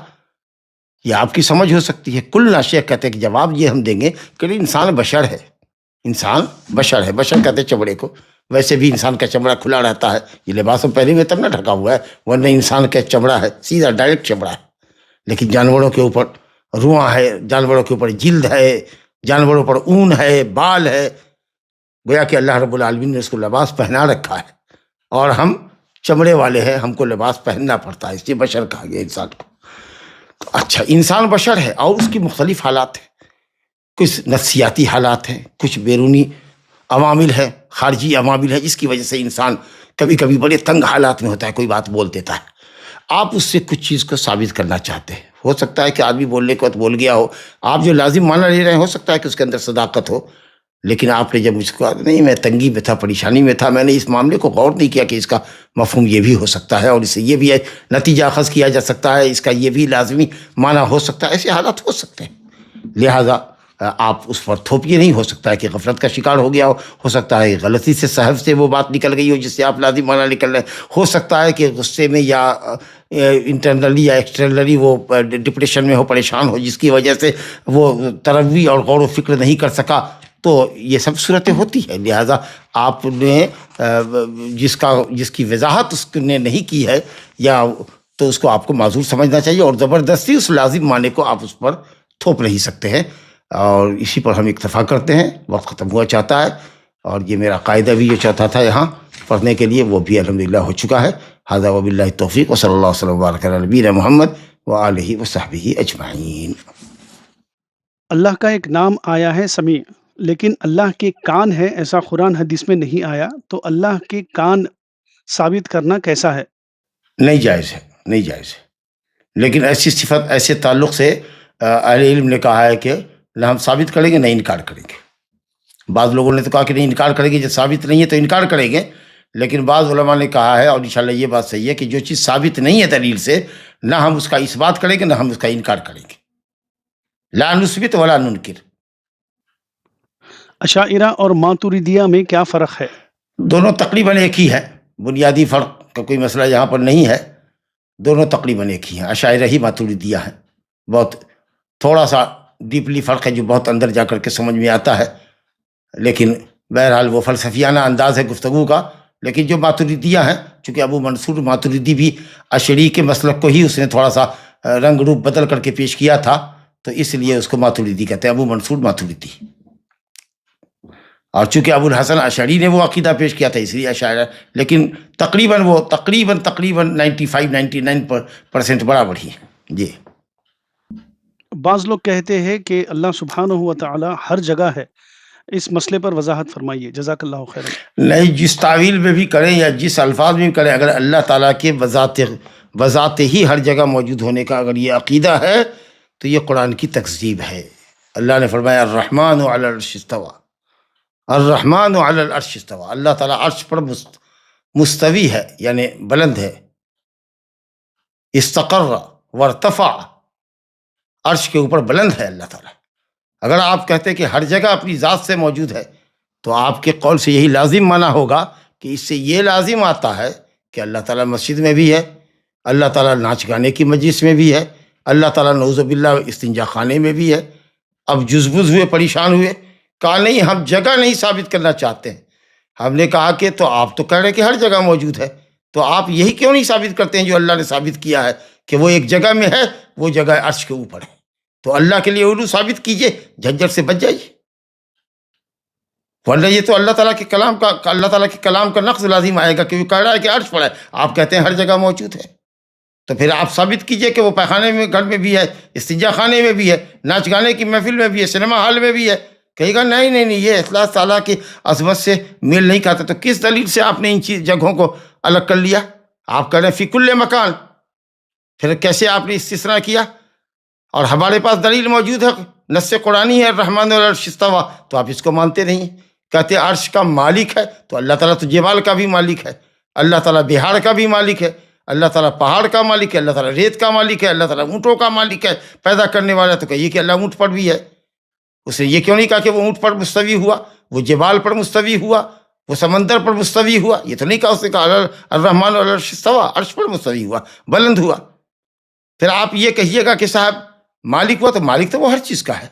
یہ آپ کی سمجھ ہو سکتی ہے. کل شیخ کہتے ہیں کہ جواب یہ ہم دیں گے کہ انسان بشر ہے، انسان بشر ہے. بشر کہتے ہیں چمڑے کو، ویسے بھی انسان کا چمڑا کھلا رہتا ہے، یہ لباس پہنے ہوئے تب نہ ڈھکا ہوا ہے، ورنہ انسان کا چمڑا ہے سیدھا ڈائریکٹ چمڑا ہے. لیکن جانوروں کے اوپر رواں ہے، جانوروں کے اوپر جلد ہے، جانوروں پر اون ہے، بال ہے، گویا کہ اللہ رب العالمین نے اس کو لباس پہنا رکھا ہے، اور ہم چمڑے والے ہیں، ہم کو لباس پہننا پڑتا ہے، اس لیے بشر کہا گیا انسان کو. اچھا، انسان بشر ہے اور اس کی مختلف حالات ہیں، کچھ نفسیاتی حالات ہیں، کچھ بیرونی عوامل ہیں، خارجی عوامل ہیں، جس کی وجہ سے انسان کبھی کبھی بڑے تنگ حالات میں ہوتا ہے، کوئی بات بول دیتا ہے، آپ اس سے کچھ چیز کو ثابت کرنا چاہتے ہیں. ہو سکتا ہے کہ آدمی بولنے کے وقت بول گیا ہو، آپ جو لازم معنی لے رہے ہیں ہو سکتا ہے کہ اس کے اندر صداقت ہو، لیکن آپ نے جب مجھ کو کہا نہیں میں تنگی میں تھا، پریشانی میں تھا، میں نے اس معاملے کو غور نہیں کیا کہ اس کا مفہوم یہ بھی ہو سکتا ہے اور اس سے یہ بھی نتیجہ اخذ کیا جا سکتا ہے، اس کا یہ بھی لازمی معنی ہو سکتا ہے، ایسے حالات ہو سکتے ہیں۔ لہٰذا آپ اس پر تھوپیے نہیں، ہو سکتا ہے کہ غفلت کا شکار ہو گیا ہو سکتا ہے غلطی سے صحف سے وہ بات نکل گئی ہو جس سے آپ لازم معنی نکل رہے ہو سکتا ہے کہ غصے میں یا انٹرنلی یا ایکسٹرنلی وہ ڈپریشن میں ہو، پریشان ہو، جس کی وجہ سے وہ تروی اور غور و فکر نہیں کر سکا، تو یہ سب صورتیں ہوتی ہیں۔ لہٰذا آپ نے جس کی وضاحت اس نے نہیں کی ہے یا تو اس کو آپ کو معذور سمجھنا چاہیے، اور زبردستی اس لازم معنی کو آپ اس پر تھوپ نہیں سکتے ہیں، اور اسی پر ہم اکتفا کرتے ہیں۔ وقت ختم ہوا چاہتا ہے، اور یہ میرا قاعدہ بھی یہ چاہتا تھا یہاں پڑھنے کے لیے، وہ بھی الحمدللہ ہو چکا ہے۔ ھذا وباللہ التوفیق، وصلی اللہ وسلم وبارک علی نبینا محمد وآلہ وصحبہ اجمعین۔ اللہ کا ایک نام آیا ہے سمیع، لیکن اللہ کے کان ہے ایسا قرآن حدیث میں نہیں آیا، تو اللہ کے کان ثابت کرنا کیسا ہے؟ نہیں جائز ہے، نہیں جائز ہے، لیکن ایسی صفت ایسے تعلق سے اہل علم نے کہا ہے کہ نہ ہم ثابت کریں گے نہ انکار کریں گے۔ بعض لوگوں نے تو کہا کہ نہیں انکار کریں گے، جب ثابت نہیں ہے تو انکار کریں گے، لیکن بعض علماء نے کہا ہے، اور انشاءاللہ یہ بات صحیح ہے، کہ جو چیز ثابت نہیں ہے دلیل سے، نہ ہم اس کا اس بات کریں گے نہ ہم اس کا انکار کریں گے۔ لا نثبت ولا ننکر۔ اشاعرہ اور ماتریدیہ میں کیا فرق ہے؟ دونوں تقریباً ایک ہی ہے، بنیادی فرق کا کوئی مسئلہ یہاں پر نہیں ہے، دونوں تقریباً ایک ہی ہیں، اشاعرہ ہی ماتریدیہ ہیں۔ بہت تھوڑا سا ڈیپلی فرق ہے جو بہت اندر جا کر کے سمجھ میں آتا ہے، لیکن بہرحال وہ فلسفیانہ انداز ہے گفتگو کا۔ لیکن جو ماتریدیہ ہیں، چونکہ ابو منصور ماتریدی بھی اشعری کے مسلک کو ہی اس نے تھوڑا سا رنگ روپ بدل کر کے پیش کیا تھا، تو اس لیے اس کو ماتریدی کہتے ہیں، ابو منصور ماتریدی۔ اور چونکہ ابو الحسن اشعری نے وہ عقیدہ پیش کیا تھا، اس لیے اشاعرہ، لیکن تقریباً وہ تقریباً 95-99% برابر ہی ہے۔ جی، بعض لوگ کہتے ہیں کہ اللہ سبحانہ و تعالی ہر جگہ ہے، اس مسئلے پر وضاحت فرمائیے، جزاک اللہ خیر۔ نہیں، جس تعویل میں بھی کریں یا جس الفاظ میں بھی کریں، اگر اللہ تعالیٰ کے بذات ہی ہر جگہ موجود ہونے کا اگر یہ عقیدہ ہے تو یہ قرآن کی تکذیب ہے۔ اللہ نے فرمایا الرحمن علی العرش استوى، الرحمن علی العرش استوى، اللہ تعالیٰ عرش پر مستوی ہے، یعنی بلند ہے۔ استقر وارتفع، عرش کے اوپر بلند ہے اللہ تعالیٰ۔ اگر آپ کہتے کہ ہر جگہ اپنی ذات سے موجود ہے، تو آپ کے قول سے یہی لازم مانا ہوگا کہ اس سے یہ لازم آتا ہے کہ اللہ تعالیٰ مسجد میں بھی ہے، اللہ تعالیٰ ناچ گانے کی مجلس میں بھی ہے، اللہ تعالیٰ نعوذ باللہ استنجا خانے میں بھی ہے۔ اب جزبز ہوئے، پریشان ہوئے، کہا نہیں ہم جگہ نہیں ثابت کرنا چاہتے ہیں۔ ہم نے کہا کہ تو آپ تو کہہ رہے کہ ہر جگہ موجود ہے، تو آپ یہی کیوں نہیں ثابت کرتے ہیں جو اللہ نے ثابت کیا ہے کہ وہ ایک جگہ میں ہے، وہ جگہ عرش کے اوپر ہے؟ تو اللہ کے لیے علو ثابت کیجئے، جھنجھٹ سے بچ جائیے، ورنہ یہ تو اللہ تعالیٰ کے کلام کا نقض لازم آئے گا کہ وہ کہہ رہا ہے کہ عرش پر ہے، آپ کہتے ہیں ہر جگہ موجود ہے۔ تو پھر آپ ثابت کیجئے کہ وہ پیخانے میں، گھر میں بھی ہے، استنجا خانے میں بھی ہے، ناچ گانے کی محفل میں بھی ہے، سنیما ہال میں بھی ہے۔ کہے گا نہیں یہ اخلاص تعالیٰ کی عظمت سے میل نہیں کھاتا۔ تو کس دلیل سے آپ نے ان جگہوں کو الگ کر لیا؟ آپ کہہ رہے ہیں فی کل مکان، پھر کیسے آپ نے استثناء کیا؟ اور ہمارے پاس دلیل موجود ہے، نص قرآنی ہے الرحمن علی العرش استوى، تو آپ اس کو مانتے نہیں، کہتے عرش کا مالک ہے۔ تو اللہ تعالیٰ تو جبال کا بھی مالک ہے، اللہ تعالیٰ بہار کا بھی مالک ہے، اللہ تعالیٰ پہاڑ کا مالک ہے، اللہ تعالیٰ ریت کا مالک ہے، اللہ تعالیٰ اونٹوں کا مالک ہے، پیدا کرنے والا۔ تو کہیے کہ اللہ اونٹ پر بھی ہے، اس نے یہ کیوں نہیں کہا کہ وہ اونٹ پر مستوی ہوا، وہ جبال پر مستوی ہوا، وہ سمندر پر مستوی ہوا؟ یہ تو نہیں کہا، اس نے کہا الرحمن علی العرش استوى، عرش پر مستوی ہوا، بلند ہوا۔ پھر آپ یہ کہیے گا کہ صاحب مالک ہوا، تو مالک تو وہ ہر چیز کا ہے۔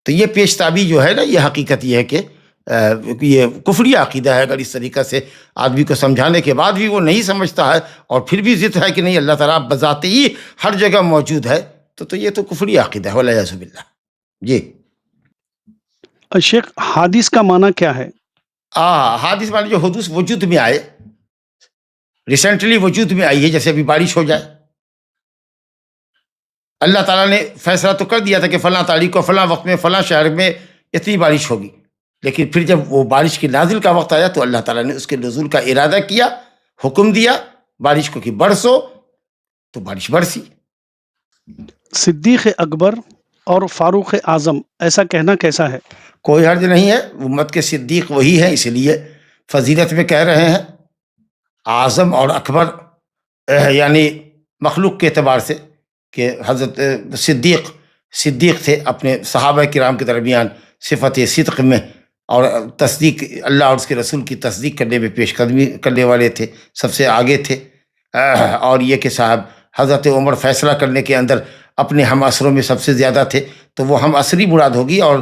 تو یہ پیش تابی جو ہے نا، یہ حقیقت یہ ہے کہ یہ کفری عقیدہ ہے۔ اگر اس طریقے سے آدمی کو سمجھانے کے بعد بھی وہ نہیں سمجھتا ہے اور پھر بھی ضد ہے کہ نہیں اللہ تعالیٰ بذات ہی ہر جگہ موجود ہے، تو یہ تو کفری عقیدہ ہے، والعیاذ باللہ۔ جی شیخ، حادث کا معنی کیا ہے؟ حادث معنی جو حدوث وجود میں آئے، ریسنٹلی وجود میں آئی ہے، جیسے ابھی بارش ہو جائے۔ اللہ تعالیٰ نے فیصلہ تو کر دیا تھا کہ فلاں تاریخ کو فلاں وقت میں فلاں شہر میں اتنی بارش ہوگی، لیکن پھر جب وہ بارش کی نازل کا وقت آیا تو اللہ تعالیٰ نے اس کے نزول کا ارادہ کیا، حکم دیا بارش کو کہ برسو، تو بارش برسی۔ صدیق اکبر اور فاروق اعظم ایسا کہنا کیسا ہے؟ کوئی حرج نہیں ہے، امت کے صدیق وہی ہے، اس لیے فضیلت میں کہہ رہے ہیں اعظم اور اکبر، یعنی مخلوق کے اعتبار سے کہ حضرت صدیق تھے اپنے صحابہ کرام کے درمیان صفت صدق میں، اور تصدیق اللہ اور اس کے رسول کی تصدیق کرنے میں پیش قدمی کرنے والے تھے، سب سے آگے تھے۔ اور یہ کہ صاحب حضرت عمر فیصلہ کرنے کے اندر اپنے ہم عصروں میں سب سے زیادہ تھے، تو وہ ہم عصری مراد ہوگی، اور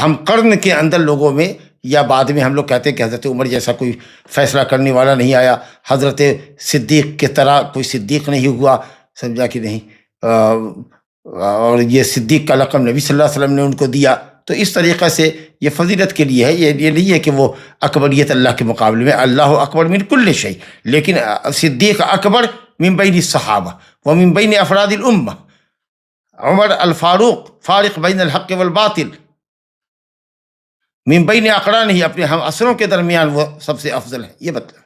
ہم قرن کے اندر لوگوں میں یا بعد میں ہم لوگ کہتے ہیں کہ حضرت عمر جیسا کوئی فیصلہ کرنے والا نہیں آیا، حضرت صدیق کی طرح کوئی صدیق نہیں ہوا، سمجھا کہ نہیں، اور یہ صدیق کا لقب نبی صلی اللہ علیہ وسلم نے ان کو دیا۔ تو اس طریقے سے یہ فضیلت کے لیے ہے، یہ نہیں ہے کہ وہ اکبریت اللہ کے مقابلے میں، اللہ اکبر من کل شیء، لیکن صدیق اکبر من بین الصحابہ ومن بین افراد الامہ، عمر الفاروق فارق بین الحق والباطل من بین اقرانہ، اپنے ہم عصروں کے درمیان وہ سب سے افضل ہے، یہ بتا۔